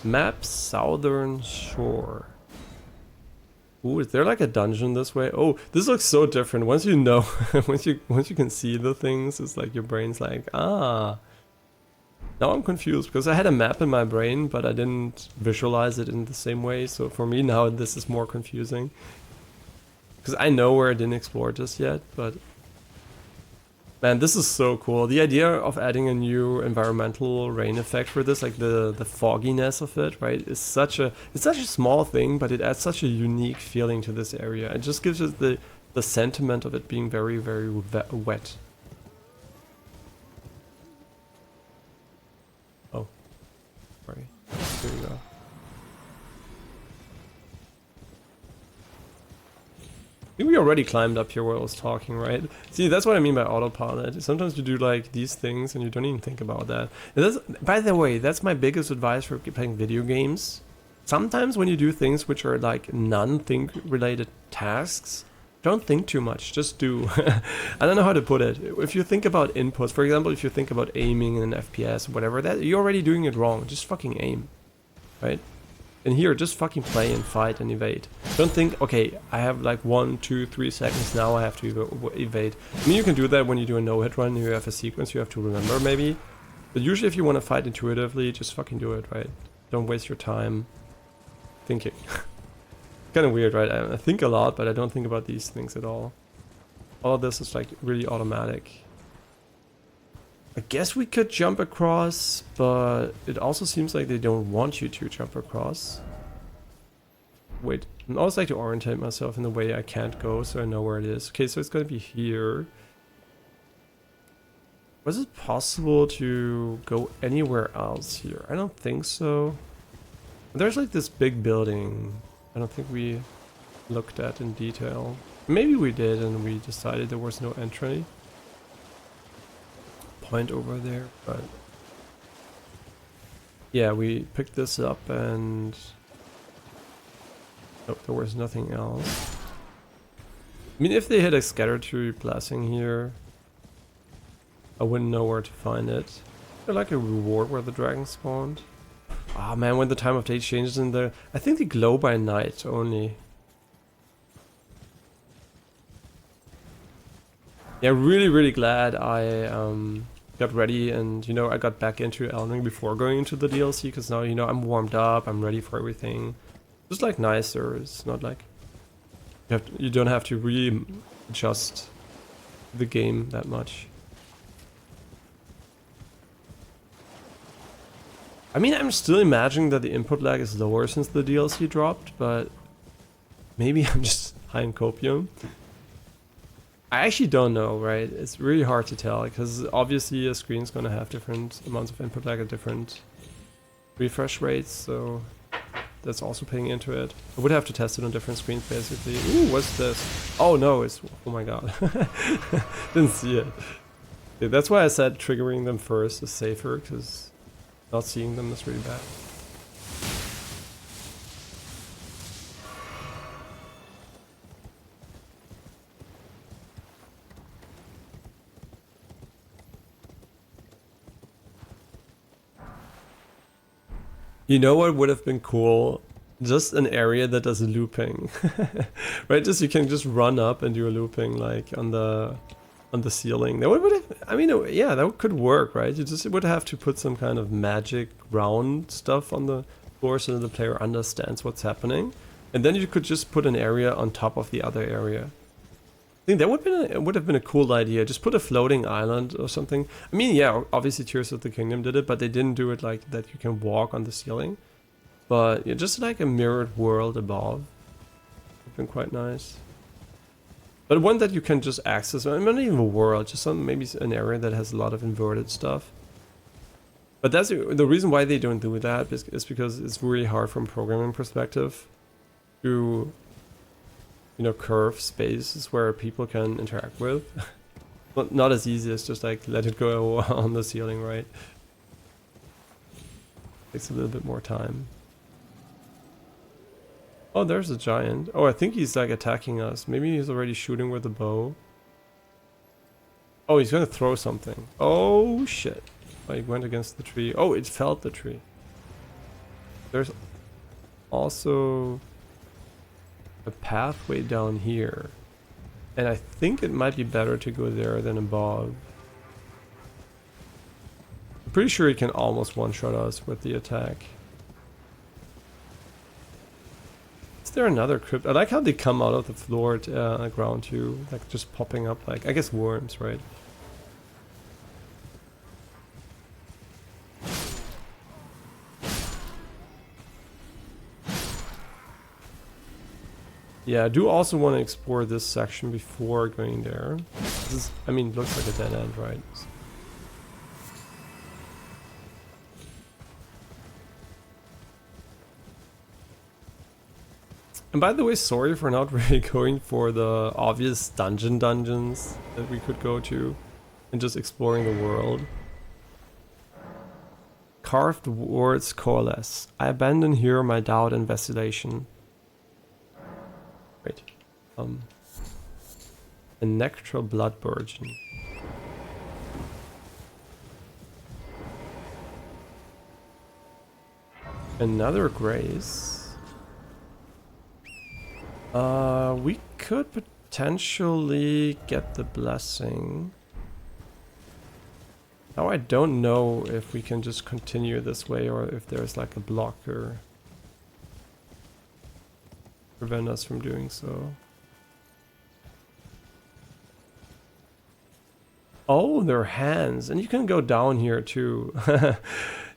Speaker 1: Map Southern Shore. Ooh, is there like a dungeon this way? Oh, this looks so different. Once you know, once you can see the things, it's like your brain's like, ah. Now I'm confused because I had a map in my brain, but I didn't visualize it in the same way. So for me now, this is more confusing. Because I know where I didn't explore just yet, but man, this is so cool. The idea of adding a new environmental rain effect for this, like the fogginess of it, right, is such a small thing, but it adds such a unique feeling to this area. It just gives it the sentiment of it being very, very wet. Oh, sorry. Here we go. I think we already climbed up here while I was talking, right? See, that's what I mean by autopilot. Sometimes you do like these things and you don't even think about that. And that's, by the way, that's my biggest advice for playing video games. Sometimes when you do things which are like non-think related tasks, don't think too much, just do. I don't know how to put it. If you think about inputs, for example, if you think about aiming in an FPS or whatever, that you're already doing it wrong. Just fucking aim, right? And here, just fucking play and fight and evade. Don't think, okay, I have like 1, 2, 3 seconds, now I have to evade. I mean, you can do that when you do a no-hit run, you have a sequence you have to remember maybe. But usually if you want to fight intuitively, just fucking do it, right? Don't waste your time thinking. Kind of weird, right? I think a lot, but I don't think about these things at all. All of this is like really automatic. I guess we could jump across, but it also seems like they don't want you to jump across. Wait, I always like to orientate myself in the way I can't go so I know where it is. Okay, so it's gonna be here. Was it possible to go anywhere else here? I don't think so. There's like this big building I don't think we looked at in detail. Maybe we did and we decided there was no entry point over there, but yeah, we picked this up and nope, there was nothing else. I mean, if they had a Erdtree blessing here, I wouldn't know where to find it. Is there like a reward where the dragon spawned? Ah, man, when the time of day changes in there, I think they glow by night only. Yeah, really glad I got ready and, you know, I got back into Elden Ring before going into the DLC, because now, you know, I'm warmed up, I'm ready for everything. Just like nicer, it's not like you don't have to readjust the game that much. I mean, I'm still imagining that the input lag is lower since the DLC dropped, but maybe I'm just high in copium. I actually don't know, right? It's really hard to tell, because obviously a screen's gonna have different amounts of input lag at different refresh rates, so that's also playing into it. I would have to test it on different screens, basically. Ooh, what's this? Oh no, it's... oh my god. Didn't see it. Yeah, that's why I said triggering them first is safer, because not seeing them is really bad. You know what would have been cool? Just an area that does looping. Right? Just you can just run up and do a looping like on the ceiling. That would have, I mean, yeah, that could work, right? You just would have to put some kind of magic round stuff on the floor so that the player understands what's happening. And then you could just put an area on top of the other area. I think that would have been a cool idea. Just put a floating island or something. I mean, yeah, obviously Tears of the Kingdom did it, but they didn't do it like that you can walk on the ceiling. But yeah, just like a mirrored world above. Would have been quite nice. But one that you can just access, I mean, not even a world, just some maybe an area that has a lot of inverted stuff. But that's the reason why they don't do that is because it's really hard from a programming perspective to, you know, curve spaces where people can interact with. But not as easy as just like let it go on the ceiling, right? Takes a little bit more time. Oh, there's a giant. Oh, I think he's like attacking us. Maybe he's already shooting with a bow. Oh, he's gonna throw something. Oh shit. Oh, he went against the tree. Oh, it felled the tree. There's also a pathway down here. And I think it might be better to go there than above. I'm pretty sure he can almost one-shot us with the attack. Is there another crypt? I like how they come out of the floor ground too. Like just popping up like, I guess worms, right? Yeah, I do also want to explore this section before going there. This is, I mean, looks like a dead end, right? And by the way, sorry for not really going for the obvious dungeons that we could go to and just exploring the world. Carved words coalesce. I abandon here my doubt and vacillation. Wait. A nectar blood burgeon. Another grace. We could potentially get the blessing. Now I don't know if we can just continue this way or if there's like a blocker. Prevent us from doing so. Oh, they're hands, and you can go down here too.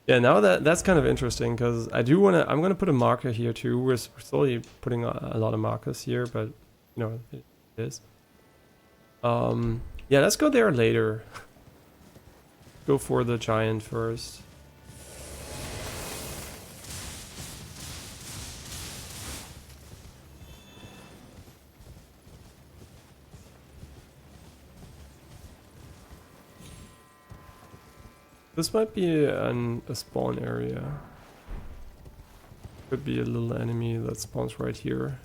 Speaker 1: Yeah, now that's kind of interesting because I do want to. I'm gonna put a marker here too. We're slowly putting a lot of markers here, but you know it is. Yeah, let's go there later. Go for the giant first. This might be a spawn area. Could be a little enemy that spawns right here.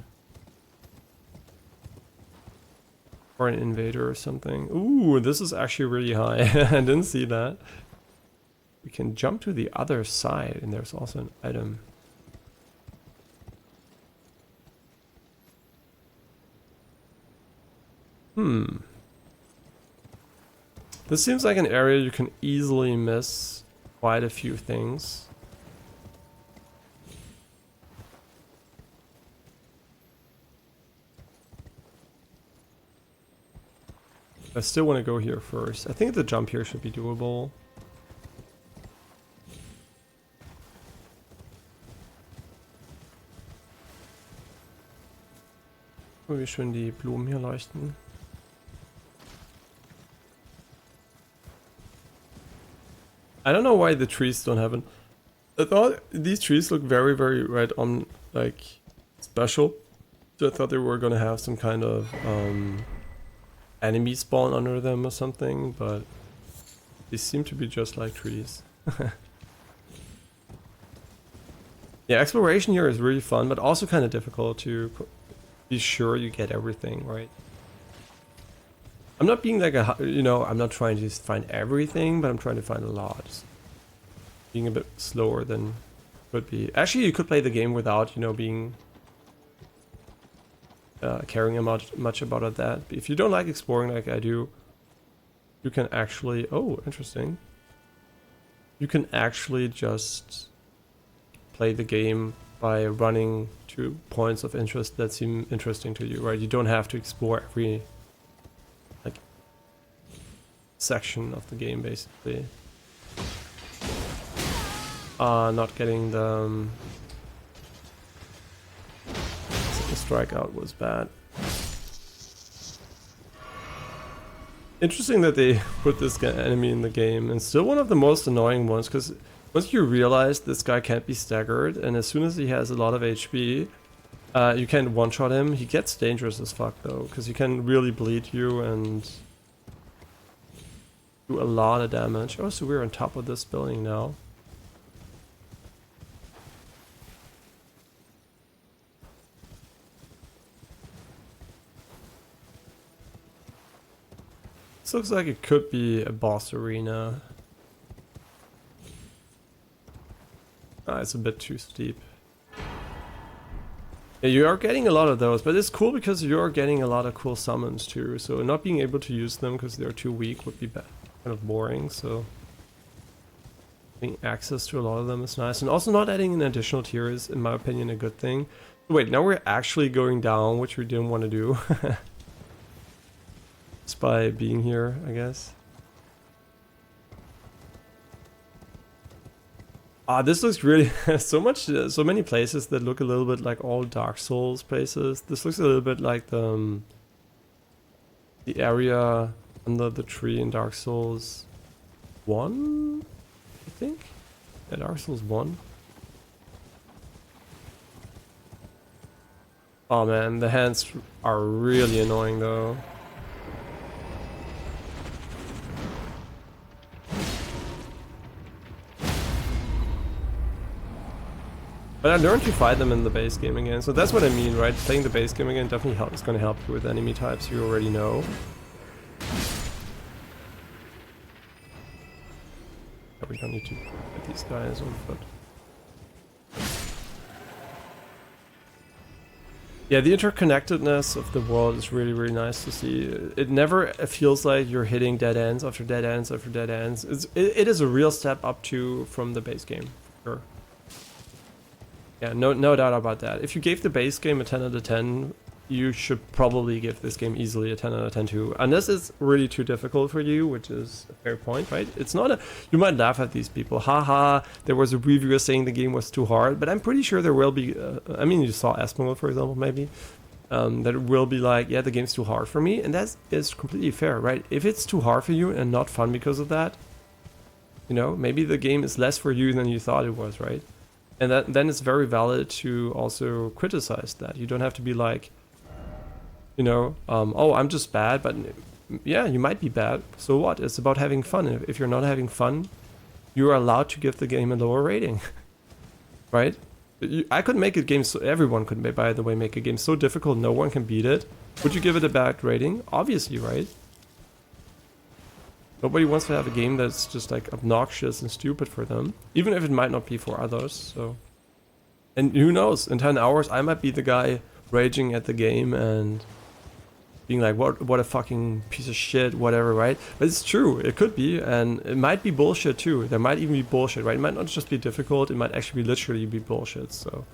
Speaker 1: Or an invader or something. Ooh, this is actually really high. I didn't see that. We can jump to the other side and there's also an item. This seems like an area you can easily miss quite a few things. I still want to go here first. I think the jump here should be doable. Oh, wie schön die Blumen hier leuchten. I don't know why the trees don't have an... I thought these trees look very, very right on, like, special. So I thought they were gonna have some kind of enemy spawn under them or something, but These seem to be just like trees. Yeah, exploration here is really fun, but also kind of difficult to be sure you get everything, right? I'm not being like a, you know, I'm not trying to find everything, but I'm trying to find a lot. Being a bit slower than could be. Actually, you could play the game without, you know, being caring much about that. If you don't like exploring like I do, you can actually, oh, interesting. You can actually just play the game by running to points of interest that seem interesting to you, right? You don't have to explore every like section of the game, basically. Not getting the strikeout was bad. Interesting that they put this enemy in the game, and still one of the most annoying ones, because once you realize this guy can't be staggered, and as soon as he has a lot of HP, you can one-shot him. He gets dangerous as fuck though, because he can really bleed you and do a lot of damage. Oh, so we're on top of this building now. This looks like it could be a boss arena. It's a bit too steep. Yeah, you are getting a lot of those, but it's cool because you are getting a lot of cool summons too. So not being able to use them because they're too weak would be kind of boring. So having access to a lot of them is nice. And also not adding an additional tier is, in my opinion, a good thing. Wait, now we're actually going down, which we didn't want to do. Just by being here, I guess. This looks really so many places that look a little bit like all Dark Souls places. This looks a little bit like the area under the tree in Dark Souls 1, I think. Yeah, Dark Souls 1. Oh man, the hands are really annoying though. But I learned to fight them in the base game again, so that's what I mean, right? Playing the base game again definitely is going to help you with enemy types you already know. Yeah, we don't need to get these guys on foot. Yeah, the interconnectedness of the world is really, really nice to see. It never feels like you're hitting dead ends after dead ends after dead ends. It is a real step up from the base game, for sure. Yeah, no doubt about that. If you gave the base game a 10 out of 10, you should probably give this game easily a 10 out of 10 too. Unless it's really too difficult for you, which is a fair point, right? It's not a... You might laugh at these people. Haha, there was a reviewer saying the game was too hard, but I'm pretty sure there will be... I mean, you saw Espinal, for example, maybe. That will be like, yeah, the game's too hard for me, and that is completely fair, right? If it's too hard for you and not fun because of that, you know, maybe the game is less for you than you thought it was, right? And then it's very valid to also criticize that. You don't have to be like, you know, oh, I'm just bad, but yeah, you might be bad. So what? It's about having fun. If you're not having fun, you are allowed to give the game a lower rating, right? I could make a game so everyone could, by the way, make a game so difficult no one can beat it. Would you give it a bad rating? Obviously, right? Nobody wants to have a game that's just like obnoxious and stupid for them, even if it might not be for others. So, and who knows? In 10 hours, I might be the guy raging at the game and being like, "What a fucking piece of shit," whatever, right? But it's true. It could be, and it might be bullshit too. There might even be bullshit, right? It might not just be difficult. It might actually literally be bullshit. So,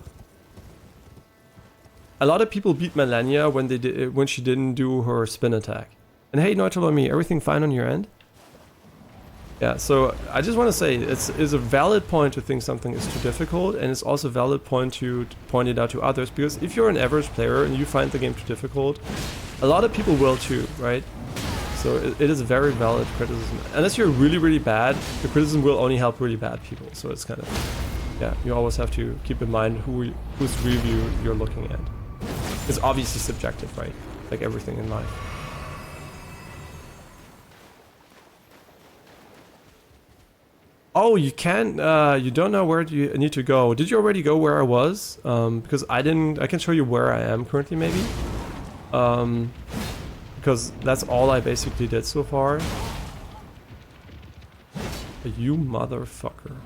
Speaker 1: a lot of people beat Melania when she didn't do her spin attack. And hey, Neutralomi, everything fine on your end? Yeah, so I just want to say it's a valid point to think something is too difficult, and it's also a valid point to point it out to others, because if you're an average player and you find the game too difficult, a lot of people will too, right? So it is a very valid criticism. Unless you're really, really bad, the criticism will only help really bad people. So it's kind of, yeah, you always have to keep in mind whose review you're looking at. It's obviously subjective, right? Like everything in life. Oh, you can't, you don't know where you need to go. Did you already go where I was? Because I didn't, I can show you where I am currently maybe. Because that's all I basically did so far. You motherfucker.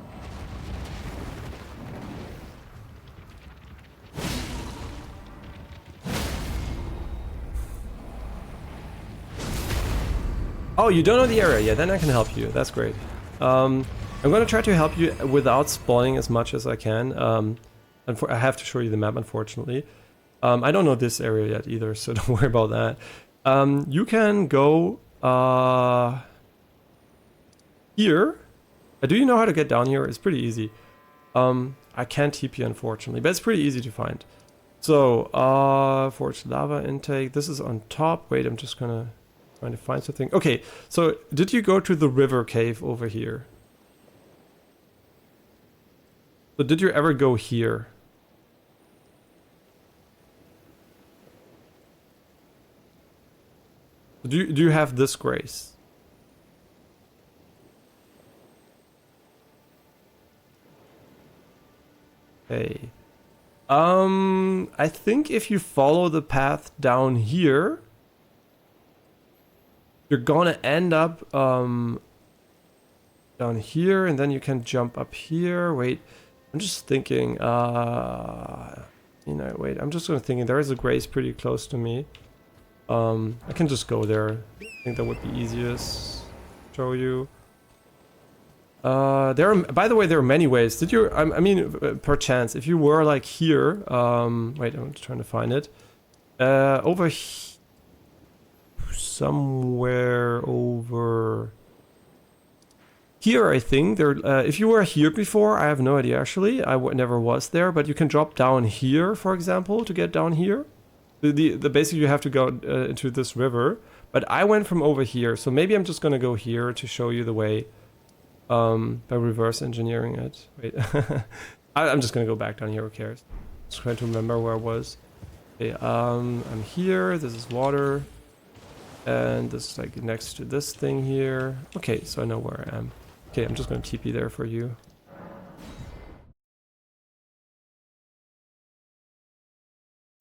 Speaker 1: Oh, you don't know the area? Yeah, then I can help you. That's great. I'm gonna try to help you without spoiling as much as I can. I have to show you the map, unfortunately. I don't know this area yet either, so don't worry about that. You can go here. Do you know how to get down here? It's pretty easy. I can't TP unfortunately, but it's pretty easy to find. So, forged lava intake. This is on top. Wait, I'm just gonna trying to find something. Okay, so did you go to the river cave over here? So did you ever go here? Do you have this grace? Hey. I think if you follow the path down here, you're gonna end up down here, and then you can jump up here. Wait, I'm just thinking, you know, wait, I'm just thinking there is a grace pretty close to me. I can just go there. I think that would be easiest. Show you. There are, by the way, there are many ways. Did you, I mean, per chance, if you were like here, wait, I'm trying to find it. Over here, somewhere over here, I think. There, if you were here before, I have no idea actually. I never was there, but you can drop down here, for example, to get down here. The basically you have to go into this river, but I went from over here, so maybe I'm just gonna go here to show you the way. By reverse engineering it. Wait, I'm just gonna go back down here. Who cares? Just trying to remember where I was. Okay, I'm here. This is water, and this is like next to this thing here. Okay, so I know where I am. Okay, I'm just gonna TP there for you.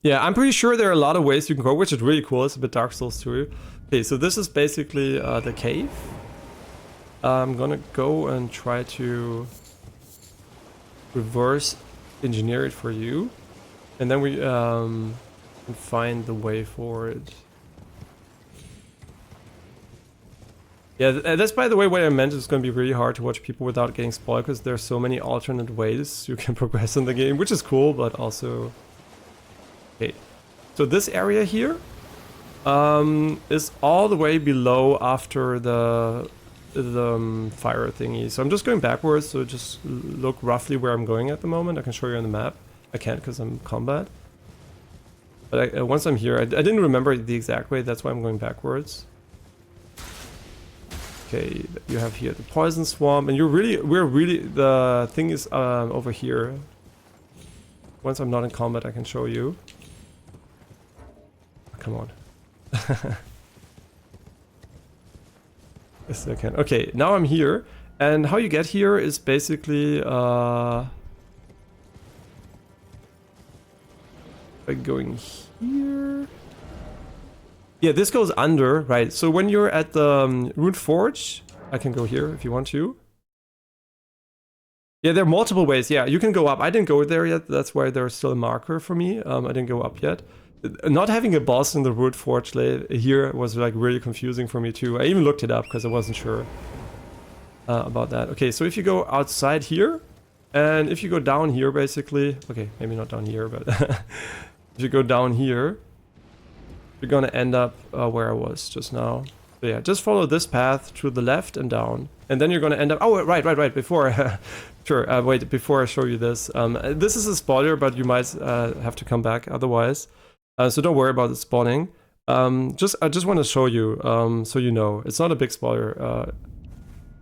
Speaker 1: Yeah, I'm pretty sure there are a lot of ways you can go, which is really cool. It's a bit Dark Souls 2. Okay, so this is basically the cave. I'm gonna go and try to reverse engineer it for you, and then we can find the way forward. Yeah, that's by the way what I meant. It's gonna be really hard to watch people without getting spoiled, because there's so many alternate ways you can progress in the game, which is cool, but also... Okay, so this area here is all the way below after the fire thingy. So I'm just going backwards, so just look roughly where I'm going at the moment. I can show you on the map. I can't because I'm combat. But once I'm here, I didn't remember the exact way, that's why I'm going backwards. Okay, you have here the poison swamp, and the thing is over here. Once I'm not in combat, I can show you. Come on. Yes, I can. Okay, now I'm here, and how you get here is basically by going here. Yeah, this goes under, right? So when you're at the Rune Forge, I can go here if you want to. Yeah, there are multiple ways. Yeah, you can go up. I didn't go there yet. That's why there's still a marker for me. I didn't go up yet. Not having a boss in the Root Forge here was like really confusing for me too. I even looked it up because I wasn't sure about that. Okay, so if you go outside here, and if you go down here basically, okay, maybe not down here, but if you go down here, you're gonna end up where I was just now. So yeah, just follow this path to the left and down, and then you're gonna end up, oh right, before, sure, wait, before I show you this, this is a spoiler, but you might have to come back otherwise. So don't worry about the spawning. I just want to show you, so you know. It's not a big spoiler.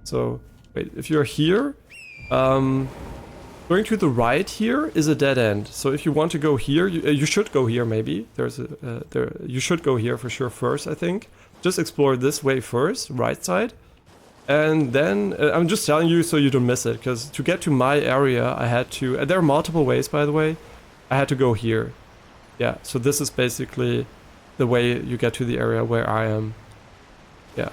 Speaker 1: So, wait, if you're here, going to the right here is a dead end. So if you want to go here, you should go here maybe. You should go here for sure first, I think. Just explore this way first, right side. And then, I'm just telling you so you don't miss it, because to get to my area, I had to, there are multiple ways by the way, I had to go here. Yeah, so this is basically the way you get to the area where I am. Yeah,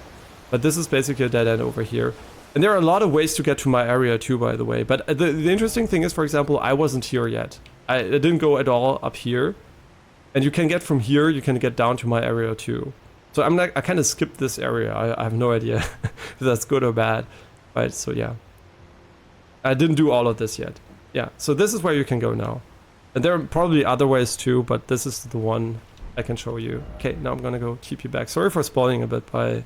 Speaker 1: but this is basically a dead end over here. And there are a lot of ways to get to my area too, by the way. But the interesting thing is, for example, I wasn't here yet. I didn't go at all up here. And you can get from here, you can get down to my area too. So I'm like, I kind of skipped this area. I have no idea if that's good or bad. Right, so yeah. I didn't do all of this yet. Yeah, so this is where you can go now. And there are probably other ways too, but this is the one I can show you. Okay, now I'm gonna go keep you back. Sorry for spoiling a bit by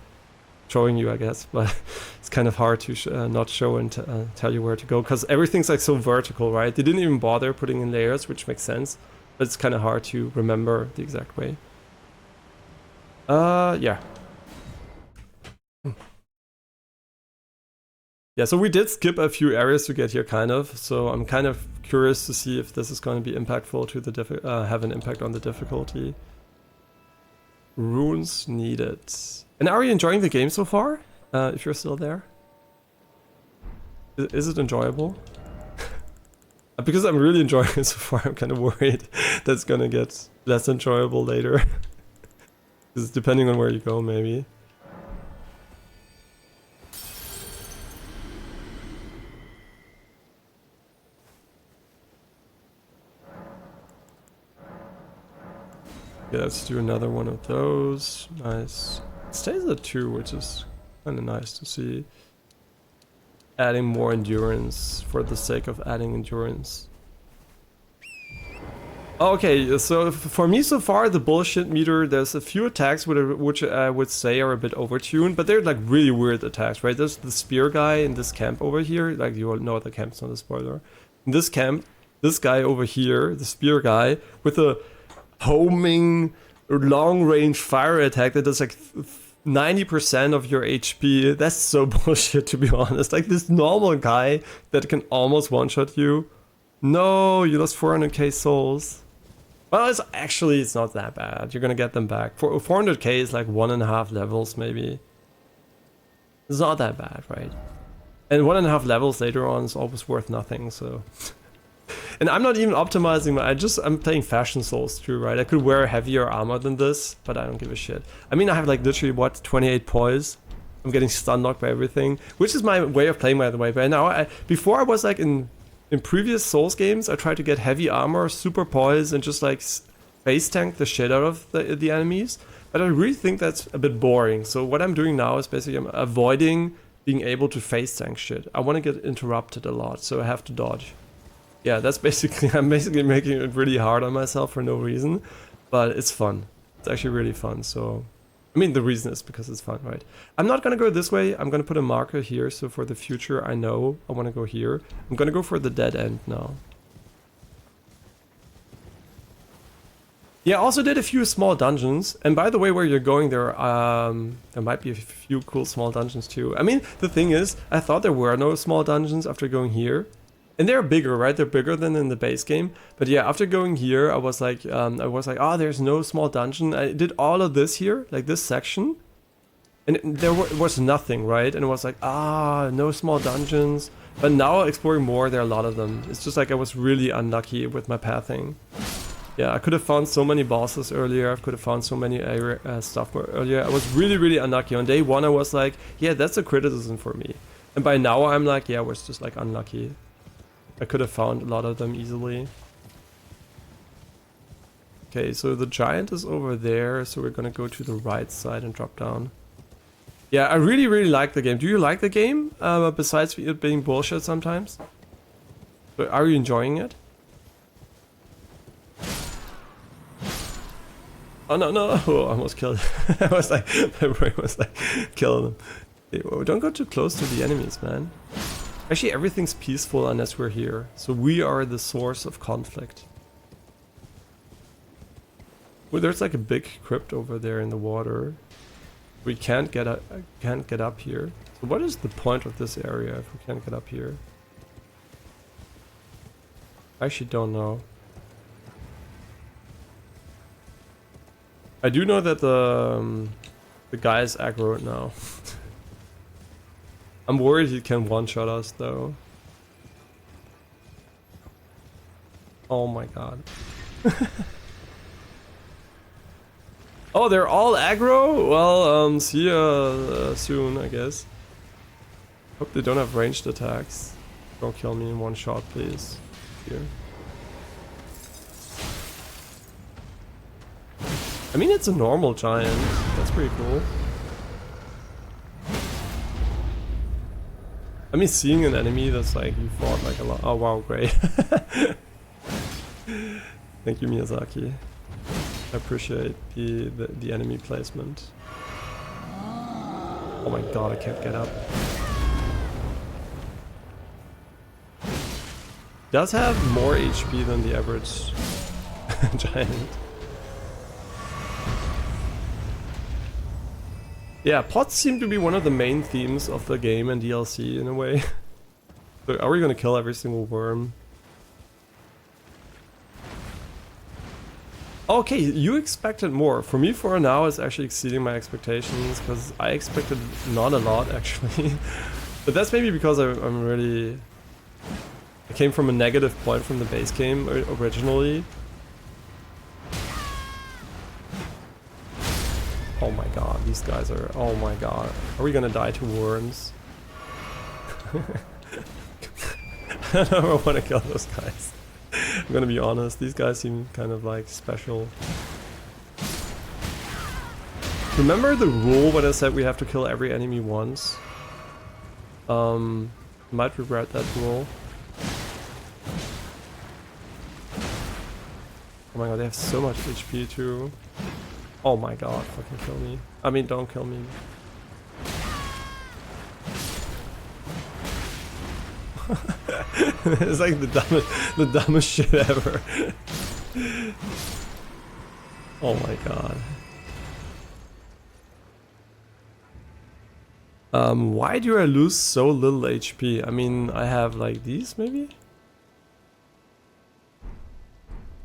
Speaker 1: showing you, I guess, but it's kind of hard to not show and tell you where to go, because everything's like so vertical, right? They didn't even bother putting in layers, which makes sense, but it's kind of hard to remember the exact way. Yeah. Yeah, so we did skip a few areas to get here, kind of, so I'm kind of curious to see if this is going to be impactful to the have an impact on the difficulty. Runes needed. And are you enjoying the game so far? If you're still there? Is it enjoyable? Because I'm really enjoying it so far, I'm kind of worried that's gonna get less enjoyable later. Because depending on where you go, maybe. Yeah, let's do another one of those. Nice. It stays at 2, which is kind of nice to see. Adding more endurance for the sake of adding endurance. Okay, so for me so far, the bullshit meter, there's a few attacks which I would say are a bit overtuned, but they're like really weird attacks, right? There's the spear guy in this camp over here, like you all know the camp's not a spoiler. In this camp, this guy over here, the spear guy, with a homing long-range fire attack that does like 90% of your HP. That's so bullshit, to be honest. Like this normal guy that can almost one-shot you. No, you lost 400k souls. Well, it's not that bad. You're gonna get them back. For 400k is like 1.5 levels, maybe. It's not that bad, right? And 1.5 levels later on is always worth nothing, so... And I'm not even optimizing I'm playing fashion souls too, right? I could wear heavier armor than this, but I don't give a shit. I mean, I have like literally, what, 28 poise? I'm getting stun locked by everything, which is my way of playing, by the way. But now, before I was like in previous Souls games, I tried to get heavy armor, super poise, and just like face tank the shit out of the enemies. But I really think that's a bit boring. So what I'm doing now is basically I'm avoiding being able to face tank shit. I want to get interrupted a lot, so I have to dodge. Yeah, that's basically, I'm basically making it really hard on myself for no reason, but it's fun. It's actually really fun, so... I mean, the reason is because it's fun, right? I'm not gonna go this way, I'm gonna put a marker here, so for the future I know I wanna go here. I'm gonna go for the dead end now. Yeah, I also did a few small dungeons, and by the way, where you're going there might be a few cool small dungeons too. I mean, the thing is, I thought there were no small dungeons after going here. And they're bigger, right? They're bigger than in the base game. But yeah, after going here, I was like, oh, there's no small dungeon. I did all of this here, like this section. And there was nothing, right? And it was like, no small dungeons. But now exploring more, there are a lot of them. It's just like I was really unlucky with my pathing. Yeah, I could have found so many bosses earlier. I could have found so many stuff earlier. I was really, really unlucky. On day 1, I was like, yeah, that's a criticism for me. And by now, I'm like, yeah, I was just like unlucky. I could have found a lot of them easily. Okay, so the giant is over there, so we're gonna go to the right side and drop down. Yeah, I really, really like the game. Do you like the game? Besides it being bullshit sometimes? But are you enjoying it? Oh no, no, oh, I almost killed it. I was like, my brain was like, killing them. Okay, well, don't go too close to the enemies, man. Actually, everything's peaceful unless we're here. So we are the source of conflict. Well, there's like a big crypt over there in the water. We can't get up here. So what is the point of this area if we can't get up here? I actually don't know. I do know that the guy is aggro now. I'm worried he can one-shot us though. Oh my god. Oh, they're all aggro? Well, see ya soon, I guess. Hope they don't have ranged attacks. Don't kill me in one shot, please. Here. I mean, it's a normal giant. That's pretty cool. I mean, seeing an enemy that's like, you fought like a lot. Oh wow, great. Thank you, Miyazaki. I appreciate the enemy placement. Oh my god, I can't get up. Does have more HP than the average giant. Yeah, pots seem to be one of the main themes of the game and DLC in a way. So are we gonna kill every single worm? Okay, you expected more. For me, for now, it's actually exceeding my expectations, because I expected not a lot, actually. But that's maybe because I'm really... I came from a negative point from the base game originally. Oh my god, these guys are... Oh my god. Are we gonna die to worms? I don't want to kill those guys. I'm gonna be honest, these guys seem kind of like special. Remember the rule when I said we have to kill every enemy once? Might regret that rule. Oh my god, they have so much HP too. Oh my god, fucking kill me. I mean, don't kill me. It's like the dumbest shit ever. Oh my god. Why do I lose so little HP? I mean, I have like these maybe?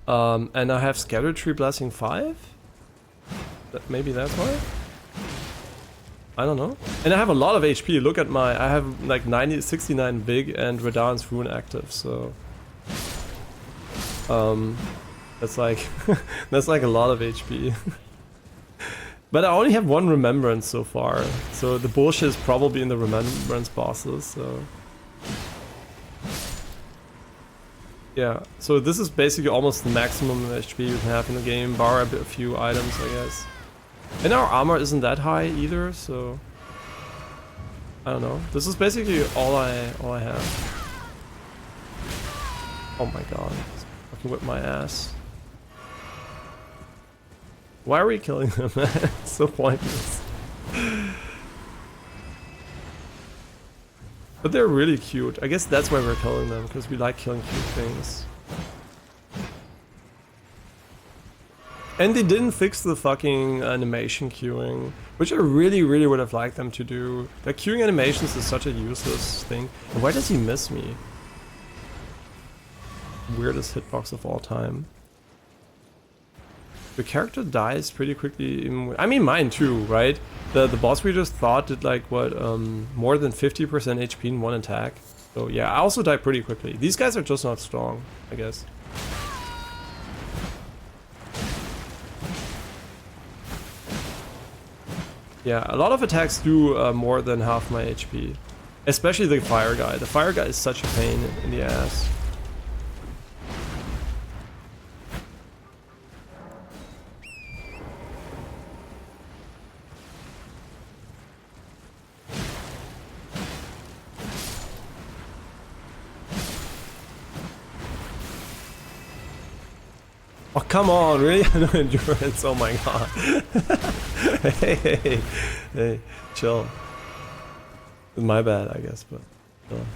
Speaker 1: And I have Erdtree Blessing 5? Maybe that's why? I don't know. And I have a lot of HP. Look at my... I have like 69 big and Radahn's Rune active, so... That's like... that's like a lot of HP. But I only have one Remembrance so far. So the bullshit is probably in the Remembrance bosses, so... Yeah, so this is basically almost the maximum HP you can have in the game, bar a few items, I guess. And our armor isn't that high either, so... I don't know. This is basically all I have. Oh my god. I can whip my ass. Why are we killing them, man? It's so pointless. But they're really cute. I guess that's why we're killing them, because we like killing cute things. And they didn't fix the fucking animation queuing, which I really would have liked them to do. The queuing animations is such a useless thing. And why does he miss me? Weirdest hitbox of all time. The character dies pretty quickly. I mean, mine too, right? The boss we just fought did like, what, more than 50% HP in one attack. So yeah, I also die pretty quickly. These guys are just not strong, I guess. Yeah, a lot of attacks do more than half my HP. Especially the fire guy. The fire guy is such a pain in the ass. Oh, come on, really? No endurance, oh my god. Hey, chill. My bad, I guess, but chill.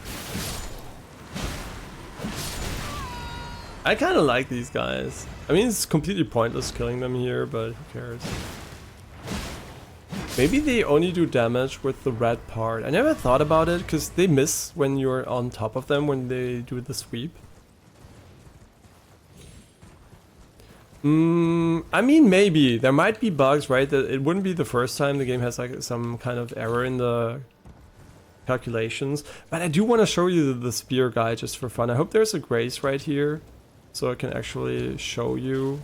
Speaker 1: I kind of like these guys. I mean, it's completely pointless killing them here, but who cares? Maybe they only do damage with the red part. I never thought about it, because they miss when you're on top of them when they do the sweep. I mean, maybe. There might be bugs, right? That it wouldn't be the first time the game has like some kind of error in the calculations. But I do want to show you the spear guy just for fun. I hope there's a grace right here, so I can actually show you.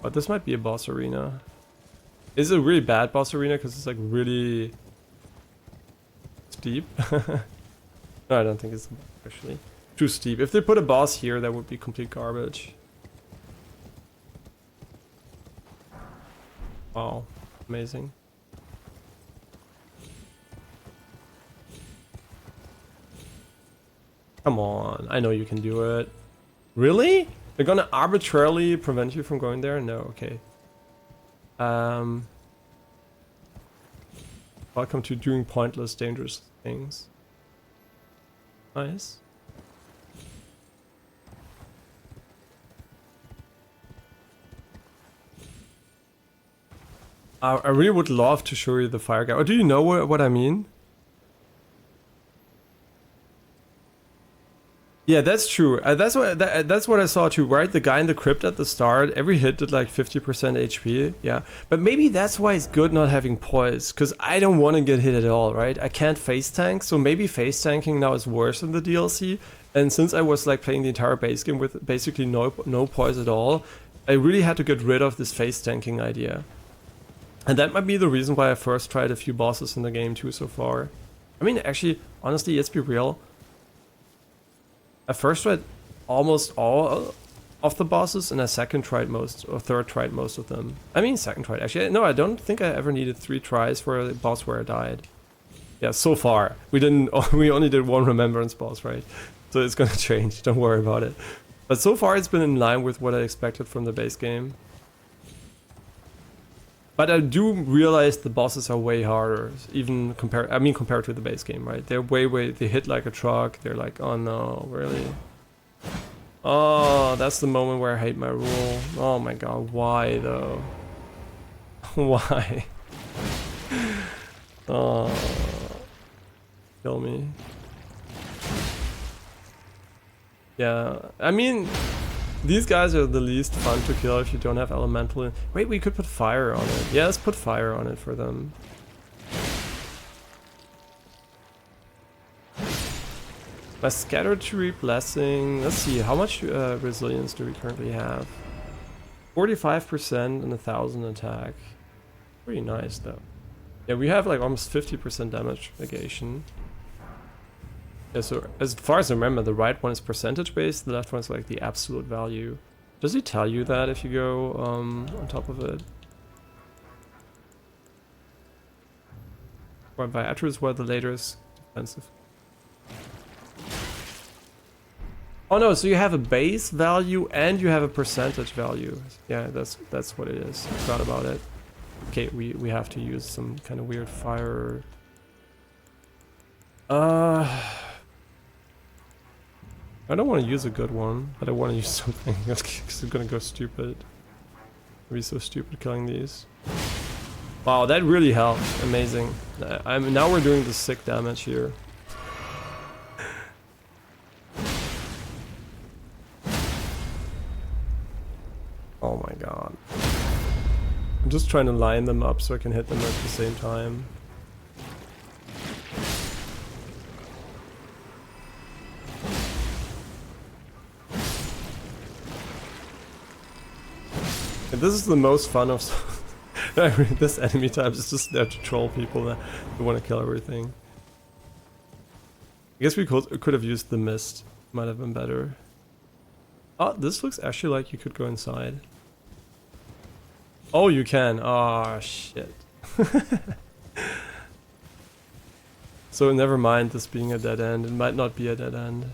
Speaker 1: But this might be a boss arena. Is it a really bad boss arena because it's like really steep? No, I don't think it's actually too steep. If they put a boss here, that would be complete garbage. Wow, amazing. Come on, I know you can do it. Really? They're gonna arbitrarily prevent you from going there? No, okay. Welcome to doing pointless, dangerous things. Nice. I really would love to show you the fire guy. Oh, do you know what I mean? Yeah, that's true. That's what I saw too, right? The guy in the crypt at the start, every hit did like 50% HP. Yeah, but maybe that's why it's good not having poise, because I don't want to get hit at all, right? I can't face tank, so maybe face tanking now is worse in the DLC. And since I was like playing the entire base game with basically no poise at all, I really had to get rid of this face tanking idea. And that might be the reason why I first tried a few bosses in the game too so far. I mean, actually, honestly, let's be real. I first tried almost all of the bosses, and I third tried most of them. I mean, second tried. Actually, no, I don't think I ever needed 3 tries for a boss where I died. Yeah, so far. We only did 1 remembrance boss, right? So it's gonna change, don't worry about it. But so far it's been in line with what I expected from the base game. But I do realize the bosses are way harder, even compared to the base game, right? They're they hit like a truck. They're like, oh no, really? Oh, that's the moment where I hate my rule. Oh my god, why though? Why? Oh, kill me. Yeah, I mean, these guys are the least fun to kill if you don't have elemental. Wait, we could put fire on it. Yeah, let's put fire on it for them. My scattered tree blessing. Let's see, how much resilience do we currently have? 45% and 1,000 attack. Pretty nice though. Yeah, we have like almost 50% damage negation. Yeah, so as far as I remember, the right one is percentage based, the left one is like the absolute value. Does it tell you that if you go on top of it? Or by attributes where the later is defensive. Oh no, so you have a base value and you have a percentage value. Yeah, that's what it is. I forgot about it. Okay, we have to use some kind of weird fire. I don't want to use a good one, but I want to use something because I'm gonna go stupid. I'll be so stupid killing these. Wow, that really helped. Amazing. Now we're doing the sick damage here. Oh my god. I'm just trying to line them up so I can hit them at the same time. And this is the most fun of this enemy type is just there to troll people that want to kill everything. I guess we could have used the mist. Might have been better. Oh, this looks actually like you could go inside. Oh, you can. Oh, shit. So never mind this being a dead end. It might not be a dead end.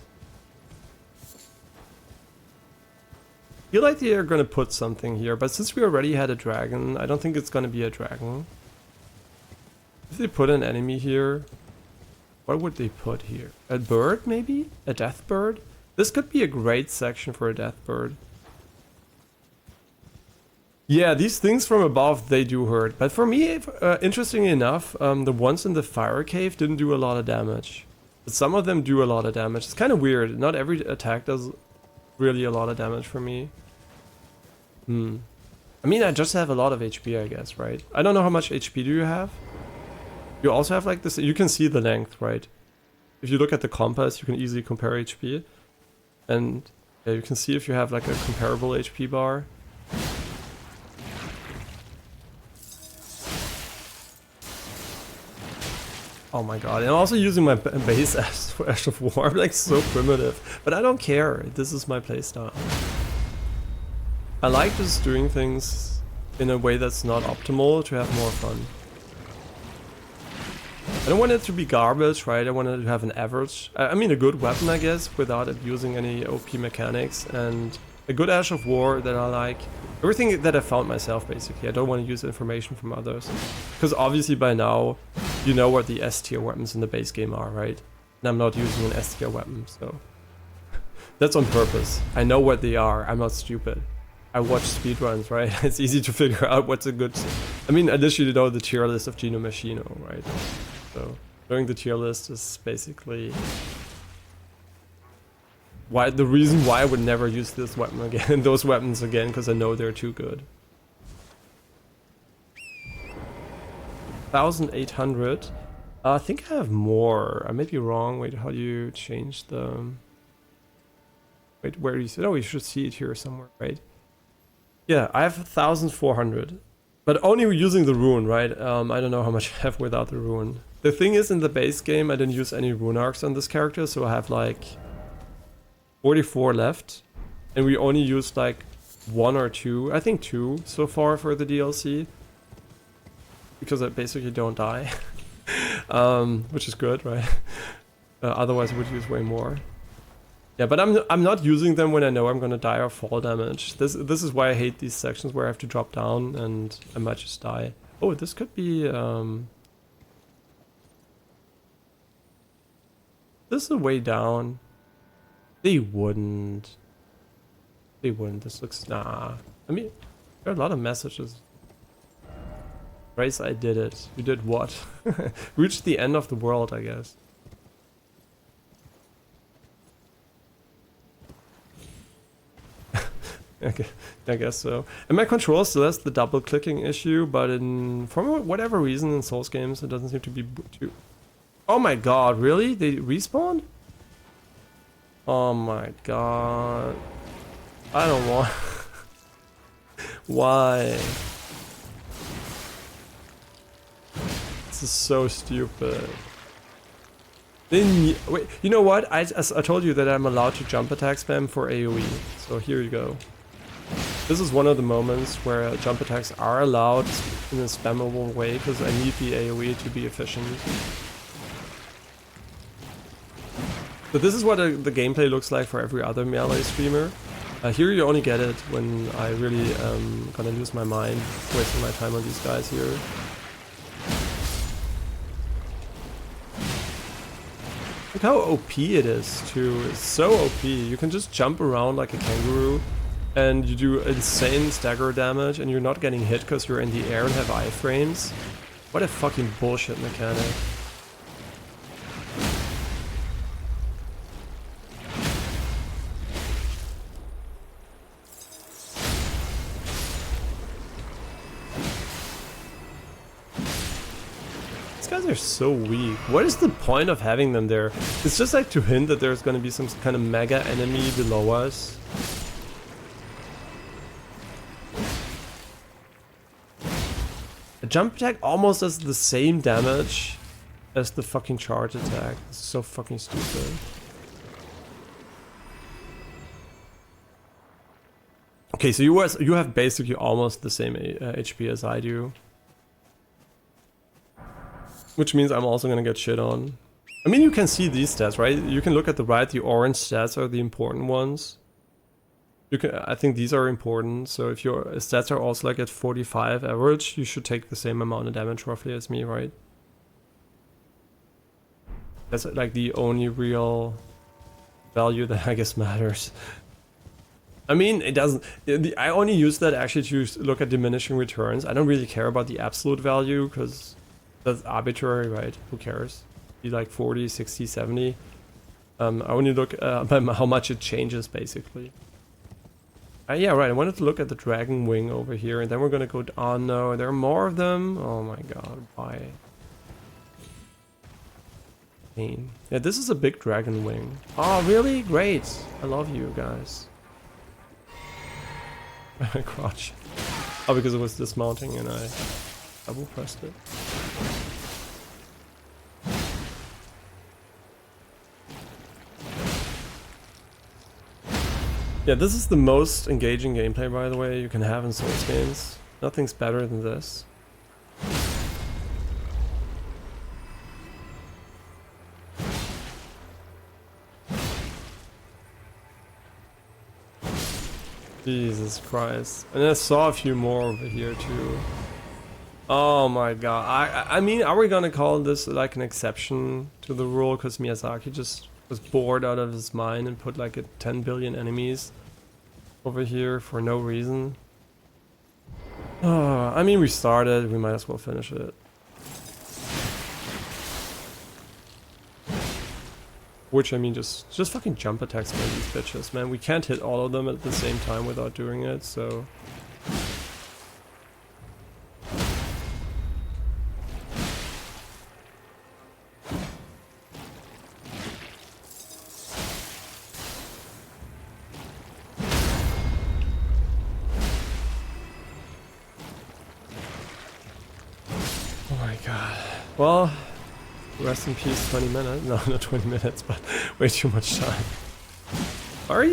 Speaker 1: I feel like they are gonna put something here, but since we already had a dragon, I don't think it's gonna be a dragon. If they put an enemy here, what would they put here? A bird, maybe? A death bird? This could be a great section for a death bird. Yeah, these things from above, they do hurt. But for me, interestingly enough, the ones in the fire cave didn't do a lot of damage. But some of them do a lot of damage. It's kind of weird. Not every attack does really a lot of damage for me. I mean, I just have a lot of HP, I guess, right? I don't know how much HP do you have? You also have like this, you can see the length, right? If you look at the compass, you can easily compare HP. And yeah, you can see if you have like a comparable HP bar. Oh my god, and I'm also using my base Ash of War. I'm like so primitive. But I don't care, this is my playstyle. I like just doing things in a way that's not optimal to have more fun. I don't want it to be garbage, right? I want it to have an average, I mean a good weapon I guess, without abusing any OP mechanics, and a good Ash of War that I like. Everything that I found myself basically. I don't want to use information from others. Because obviously by now, you know what the S tier weapons in the base game are, right? And I'm not using an S tier weapon, so... That's on purpose. I know what they are, I'm not stupid. I watch speedruns, right? It's easy to figure out what's a good... I mean, I literally know the tier list of Geno Machino, right? So, knowing the tier list is basically... the reason why I would never use this weapon again, those weapons again, because I know they're too good. 1,800. I think I have more. I may be wrong. Wait, how do you change the... Wait, where do you see it? Oh, you should see it here somewhere, right? Yeah, I have 1,400. But only using the rune, right? I don't know how much I have without the rune. The thing is, in the base game, I didn't use any rune arcs on this character, so I have like 44 left. And we only used like 1 or 2, I think 2 so far for the DLC. Because I basically don't die. Which is good, right? Otherwise I would use way more. Yeah, but I'm not using them when I know I'm gonna die or fall damage. This is why I hate these sections where I have to drop down and I might just die. Oh, this could be this is a way down. They wouldn't. They wouldn't. This looks nah. I mean, there are a lot of messages. Grace, I did it. You did what? Reached the end of the world, I guess. Okay, I guess so. And my control still has the double clicking issue, but for whatever reason in Souls games it doesn't seem to be too... Oh my god, really? They respawned? Oh my god. I don't want... Why? This is so stupid. Wait, you know what? I told you that I'm allowed to jump attack spam for AoE. So here you go. This is one of the moments where jump attacks are allowed in a spammable way because I need the AoE to be efficient. So this is what the gameplay looks like for every other melee streamer. Here you only get it when I really gonna lose my mind wasting my time on these guys here. Look how OP it is too. It's so OP. You can just jump around like a kangaroo and you do insane stagger damage and you're not getting hit because you're in the air and have iframes. What a fucking bullshit mechanic. They're so weak. What is the point of having them there? It's just like to hint that there's gonna be some kind of mega enemy below us. A jump attack almost does the same damage as the fucking charge attack. It's so fucking stupid. Okay, so you have basically almost the same HP as I do. Which means I'm also gonna get shit on. I mean, you can see these stats, right? You can look at the right, the orange stats are the important ones. I think these are important, so if your stats are also like at 45 average, you should take the same amount of damage roughly as me, right? That's like the only real value that I guess matters. I mean, it doesn't... I only use that actually to look at diminishing returns. I don't really care about the absolute value, because... that's arbitrary, right? Who cares? Be like 40, 60, 70. I only look by how much it changes, basically. Yeah, right. I wanted to look at the dragon wing over here, and then we're gonna go... Oh no, there are more of them? Oh my god, why? pain. Yeah, this is a big dragon wing. Oh, really? Great. I love you guys. I crouch. Oh, because it was dismounting and I double pressed it. Yeah, this is the most engaging gameplay, by the way, you can have in Souls games. Nothing's better than this. Jesus Christ. And I saw a few more over here too. Oh my god. I mean, are we gonna call this like an exception to the rule because Miyazaki just was bored out of his mind and put like 10 billion enemies over here for no reason? I mean, we started, we might as well finish it. Which, I mean, just fucking jump attacks by these bitches, man. We can't hit all of them at the same time without doing it, so... Oh my god. Well... Rest in peace, 20 minutes. No, not 20 minutes, but way too much time. Why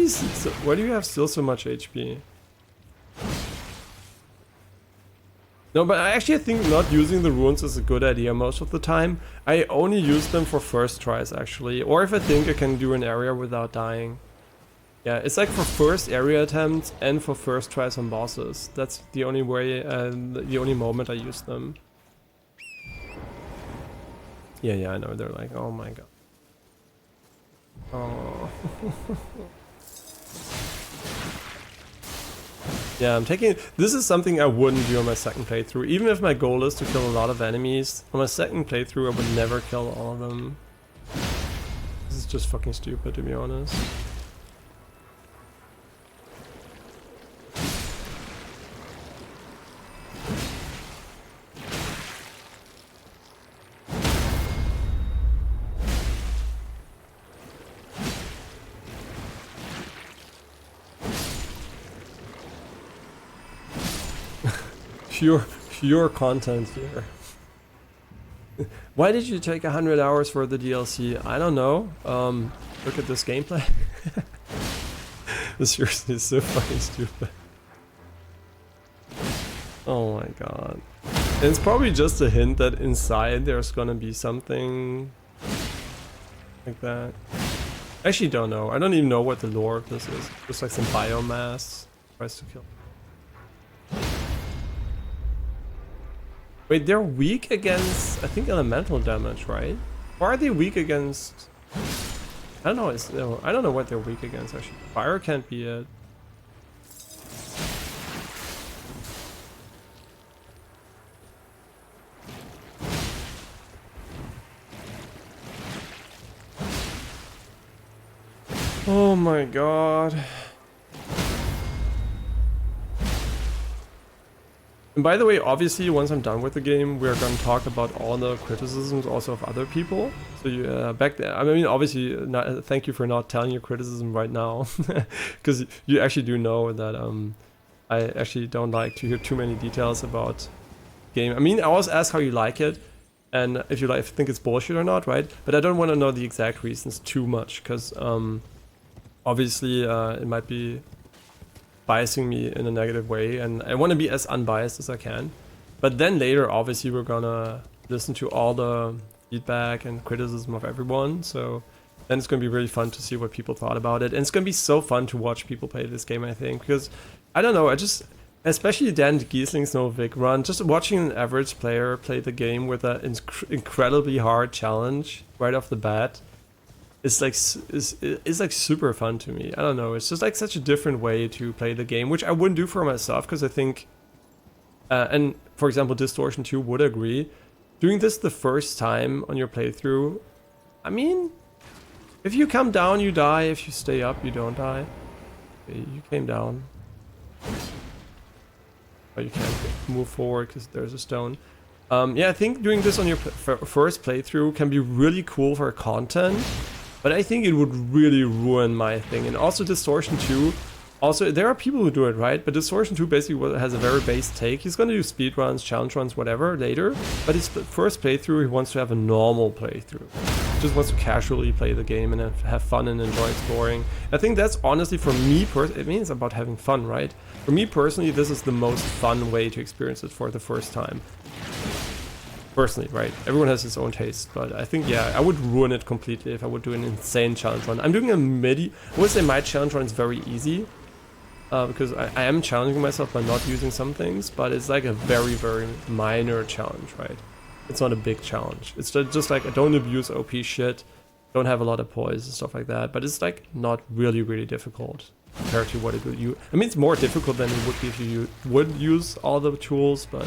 Speaker 1: do you have still so much HP? No, but I actually think not using the runes is a good idea most of the time. I only use them for first tries, actually. Or if I think I can do an area without dying. Yeah, it's like for first area attempts and for first tries on bosses. That's the only way, the only moment I use them. Yeah, I know, they're like, oh my god. Oh. Yeah, this is something I wouldn't do on my second playthrough. Even if my goal is to kill a lot of enemies, on my second playthrough I would never kill all of them. This is just fucking stupid, to be honest. Pure content here. Why did you take 100 hours for the DLC? I don't know. Look at this gameplay. This seriously is so fucking stupid. Oh my god. And it's probably just a hint that inside there's gonna be something like that. I actually don't know. I don't even know what the lore of this is. Just like some biomass tries to kill. Wait, they're weak against, I think, elemental damage, right? Or are they weak against... I don't know, I don't know what they're weak against, actually. Fire can't be it. Oh my god. And by the way, obviously, once I'm done with the game, we're going to talk about all the criticisms also of other people. So you, back there, I mean, obviously, thank you for not telling your criticism right now, because you actually do know that I actually don't like to hear too many details about game. I mean, I always ask how you like it, and if you think it's bullshit or not, right? But I don't want to know the exact reasons too much, because obviously it might be biasing me in a negative way, and I want to be as unbiased as I can. But then later, obviously, we're gonna listen to all the feedback and criticism of everyone, so then it's gonna be really fun to see what people thought about it. And it's gonna be so fun to watch people play this game, I think, because I don't know, especially Dan Giesling's No Vic run, just watching an average player play the game with an incredibly hard challenge right off the bat, it's like super fun to me. I don't know, it's just like such a different way to play the game, which I wouldn't do for myself, because I think, and for example, Distortion 2 would agree, doing this the first time on your playthrough, I mean, if you come down, you die. If you stay up, you don't die. Okay, you came down. But you can't move forward because there's a stone. Yeah, I think doing this on your first playthrough can be really cool for content, but I think it would really ruin my thing. And also Distortion 2, also there are people who do it, right? But Distortion 2 basically has a very base take. He's gonna do speedruns, challenge runs, whatever later, but his first playthrough, he wants to have a normal playthrough. He just wants to casually play the game and have fun and enjoy exploring. I think that's honestly, for me, I mean, it's about having fun, right? For me personally, this is the most fun way to experience it for the first time. Personally, right? Everyone has his own taste, but I think, yeah, I would ruin it completely if I would do an insane challenge run. I'm doing a midi. I would say my challenge run is very easy, because I am challenging myself by not using some things, but it's like a very, very minor challenge, right? It's not a big challenge. It's just like, I don't abuse OP shit, don't have a lot of poise and stuff like that, but it's like not really, really difficult compared to what it would use. I mean, it's more difficult than it would be if you would use all the tools, but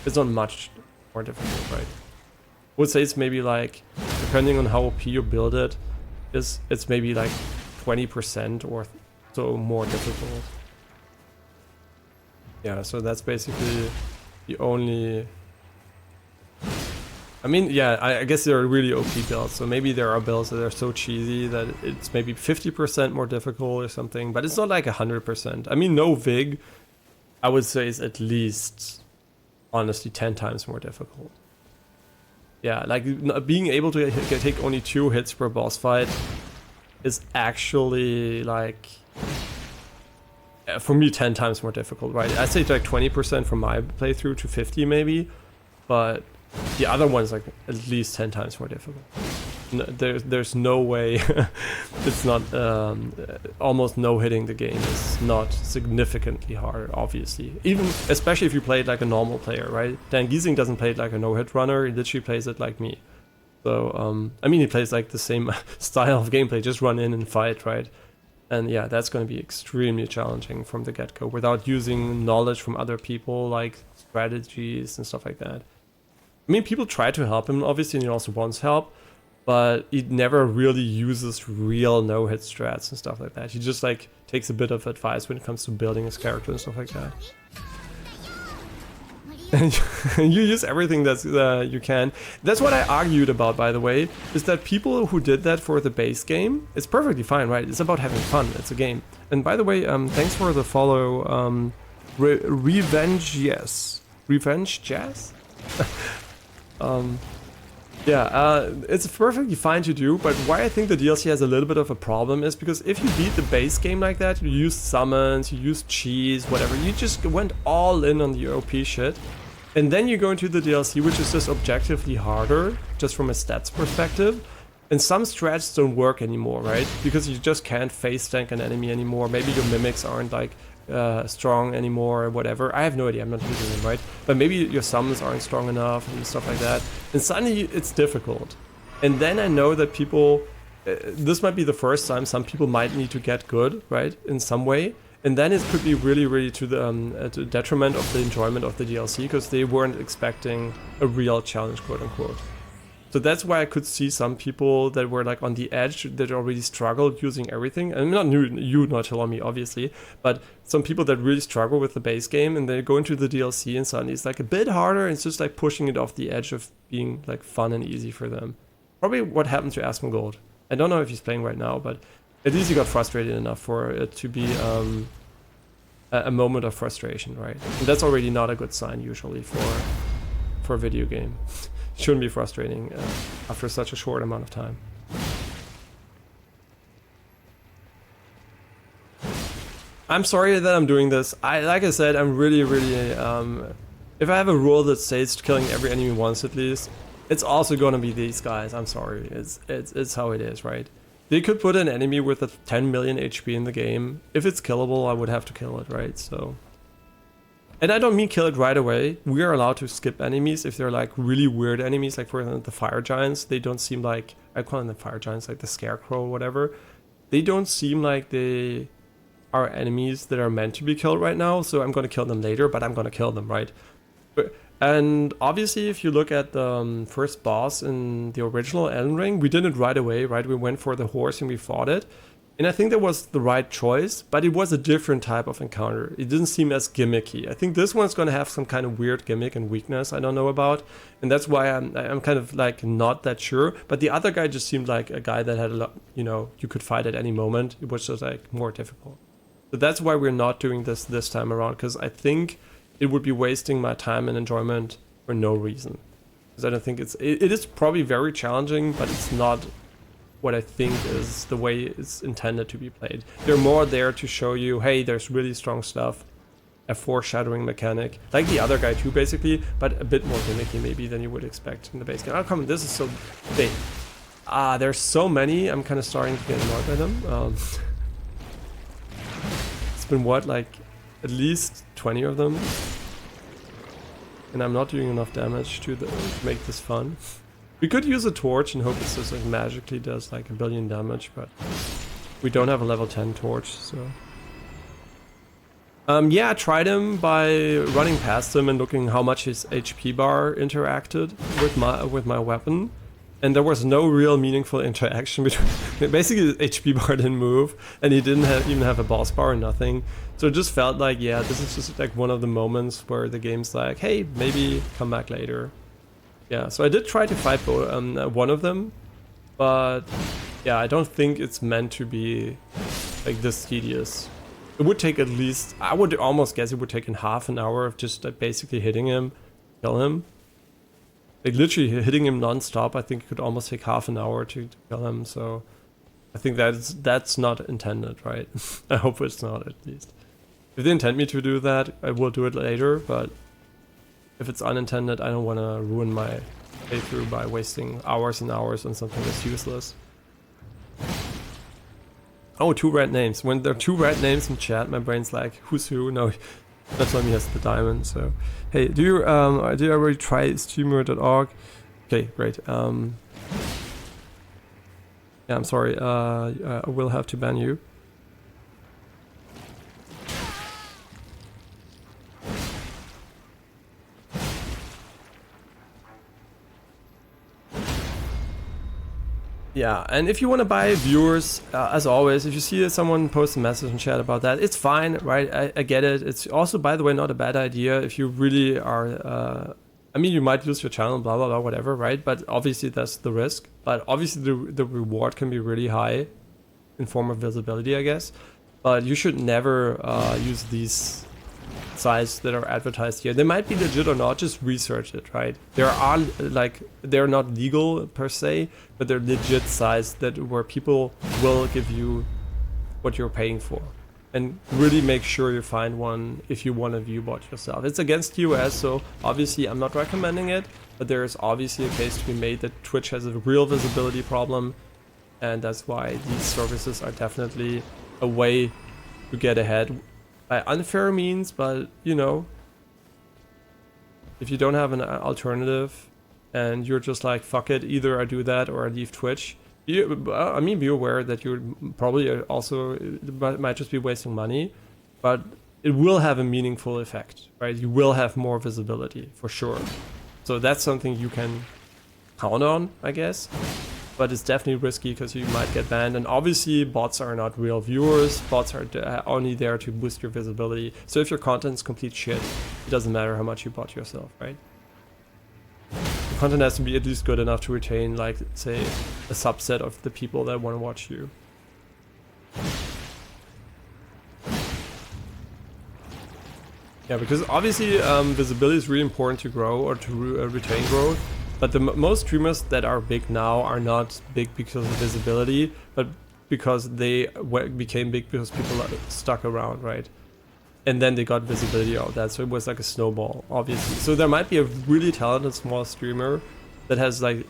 Speaker 1: it's not much more difficult, right? I would say it's maybe like, depending on how OP you build it, it's maybe like 20% or so more difficult. Yeah, so that's basically the only... I mean, yeah, I guess there are really OP builds, so maybe there are builds that are so cheesy that it's maybe 50% more difficult or something, but it's not like 100%. I mean, no Vig, I would say, is at least, honestly, 10 times more difficult. Yeah, like being able to take only 2 hits per boss fight is actually like, for me, 10 times more difficult, right? I'd say it's like 20% from my playthrough to 50 maybe, but the other one's like at least 10 times more difficult. No, there's no way it's not, almost no hitting the game is not significantly harder, obviously. Even, especially if you play it like a normal player, right? Dan Giesing doesn't play it like a no-hit runner, he literally plays it like me. So, I mean, he plays like the same style of gameplay, just run in and fight, right? And yeah, that's going to be extremely challenging from the get-go without using knowledge from other people, like strategies and stuff like that. I mean, people try to help him, obviously, and he also wants help, but he never really uses real no-hit strats and stuff like that. He just like takes a bit of advice when it comes to building his character and stuff like that. And you use everything that's you can. That's what I argued about, by the way, is that people who did that for the base game, it's perfectly fine, right? It's about having fun. It's a game. And by the way, thanks for the follow, Revenge Jazz? Yeah, it's perfectly fine to do, but why I think the DLC has a little bit of a problem is because if you beat the base game like that, you use summons, you use cheese, whatever, you just went all in on the OP shit, and then you go into the DLC, which is just objectively harder, just from a stats perspective, and some strats don't work anymore, right? Because you just can't face tank an enemy anymore, maybe your mimics aren't like strong anymore or whatever. I have no idea, I'm not using them, right? But maybe your summons aren't strong enough and stuff like that. And suddenly it's difficult. And then I know that people, this might be the first time some people might need to get good, right? In some way. And then it could be really, really to the detriment of the enjoyment of the DLC because they weren't expecting a real challenge, quote unquote. So that's why I could see some people that were like on the edge that already struggled using everything. And not you, not Hilomi, obviously, but some people that really struggle with the base game and they go into the DLC and suddenly it's like a bit harder and it's just like pushing it off the edge of being like fun and easy for them. Probably what happened to Asmongold. I don't know if he's playing right now, but at least he got frustrated enough for it to be a moment of frustration, right? And that's already not a good sign usually for a video game. Shouldn't be frustrating after such a short amount of time. I'm sorry that I'm doing this. Like I said, I'm really, really... if I have a rule that says killing every enemy once at least, it's also gonna be these guys. I'm sorry. It's how it is, right? They could put an enemy with a 10 million HP in the game. If it's killable, I would have to kill it, right? So... And I don't mean kill it right away. We are allowed to skip enemies if they're like really weird enemies, like for example the fire giants. They don't seem like, I call them the fire giants, like the scarecrow or whatever. They don't seem like they are enemies that are meant to be killed right now, so I'm gonna kill them later, but I'm gonna kill them, right? And obviously if you look at the first boss in the original Elden Ring, we did it right away, right? We went for the horse and we fought it. And I think that was the right choice, but it was a different type of encounter. It didn't seem as gimmicky. I think this one's going to have some kind of weird gimmick and weakness I don't know about. And that's why I'm kind of like not that sure. But the other guy just seemed like a guy that had a lot, you know, you could fight at any moment. It was just like more difficult. So that's why we're not doing this time around, because I think it would be wasting my time and enjoyment for no reason. Because I don't think it is probably very challenging, but it's not what I think is the way it's intended to be played. They're more there to show you, hey, there's really strong stuff, a foreshadowing mechanic, like the other guy too, basically, but a bit more gimmicky maybe than you would expect in the base game. Oh, come on, this is so big. There's so many, I'm kind of starting to get annoyed by them. It's been what, like at least 20 of them, and I'm not doing enough damage to make this fun. We could use a torch and hope it just like magically does like 1 billion damage, but we don't have a level 10 torch, so. Yeah, I tried him by running past him and looking how much his HP bar interacted with my weapon. And there was no real meaningful interaction between. Basically, the HP bar didn't move, and he didn't even have a boss bar or nothing. So it just felt like, yeah, this is just like one of the moments where the game's like, hey, maybe come back later. Yeah, so I did try to fight one of them, but yeah, I don't think it's meant to be like this tedious. It would take at least, I would almost guess it would take in half an hour of just basically hitting him, kill him. Like literally hitting him non-stop, I think it could almost take half an hour to kill him, so I think that's not intended, right? I hope it's not, at least. If they intend me to do that, I will do it later, but if it's unintended, I don't want to ruin my playthrough by wasting hours and hours on something that's useless. Oh, 2 red names. When there are 2 red names in chat, my brain's like, who's who? No, that's why he has the diamond, so. Hey, did you already try streamer.org? Okay, great. Yeah, I'm sorry, I will have to ban you. Yeah, and if you want to buy viewers, as always, if you see someone post a message in chat about that, it's fine, right? I get it. It's also, by the way, not a bad idea if you really are... I mean, you might lose your channel, blah, blah, blah, whatever, right? But obviously that's the risk. But obviously the reward can be really high in form of visibility, I guess. But you should never use these sites that are advertised here. They might be legit or not, just research it, right? There are like, they're not legal per se, but they're legit sites where people will give you what you're paying for. And really make sure you find one if you want to view bot yourself. It's against US, so obviously I'm not recommending it, but there is obviously a case to be made that Twitch has a real visibility problem, and that's why these services are definitely a way to get ahead. By unfair means, but you know, if you don't have an alternative and you're just like, fuck it, either I do that or I leave Twitch, be aware that you're probably also might just be wasting money, but it will have a meaningful effect, right? You will have more visibility for sure. So that's something you can count on, I guess. But it's definitely risky because you might get banned, and obviously bots are not real viewers. Bots are only there to boost your visibility. So if your content's complete shit, it doesn't matter how much you bot yourself, right? The content has to be at least good enough to retain, like, say, a subset of the people that want to watch you. Yeah, because obviously visibility is really important to grow or to retain growth. But the most streamers that are big now are not big because of visibility, but because they became big because people stuck around, right? And then they got visibility out of that, so it was like a snowball, obviously. So there might be a really talented small streamer that has like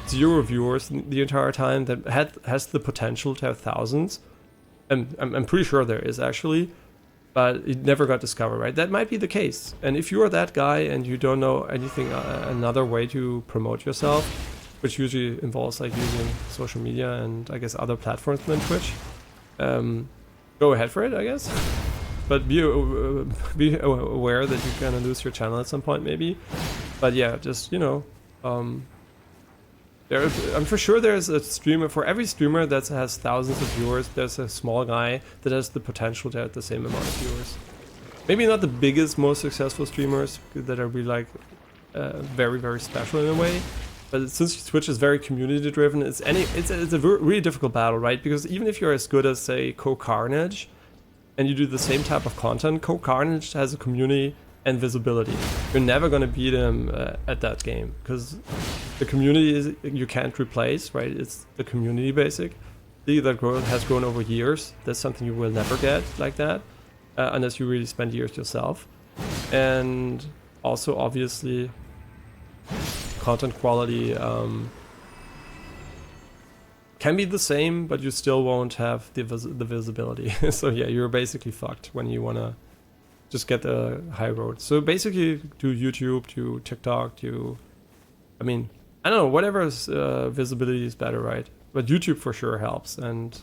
Speaker 1: 0 viewers the entire time, that has the potential to have thousands. And I'm pretty sure there is actually. But it never got discovered, right? That might be the case. And if you are that guy and you don't know anything, another way to promote yourself, which usually involves like using social media and I guess other platforms than Twitch, go ahead for it, I guess. But be aware that you're gonna lose your channel at some point, maybe. But yeah, just, you know, I'm for sure there's a streamer, for every streamer that has thousands of viewers, there's a small guy that has the potential to have the same amount of viewers. Maybe not the biggest, most successful streamers that are really like very, very special in a way. But since Twitch is very community driven, it's a really difficult battle, right? Because even if you're as good as, say, Carnage, and you do the same type of content, Carnage has a community and visibility. You're never gonna beat him at that game, because the community is, you can't replace, right? It's the community basic. That has grown over years. That's something you will never get like that, unless you really spend years yourself. And also, obviously, content quality can be the same, but you still won't have the visibility. So yeah, you're basically fucked when you wanna just get the high road. So basically, to YouTube, to TikTok, I mean, I don't know, whatever's visibility is better, right? But YouTube for sure helps, and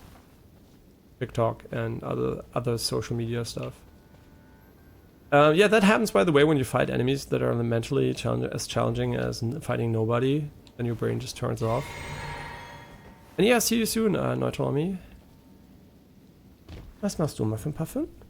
Speaker 1: TikTok and other social media stuff. Yeah, that happens, by the way, when you fight enemies that are mentally as challenging as fighting nobody, then your brain just turns off. And yeah, see you soon, Neutral Army. Was machst du mal für ein Parfüm?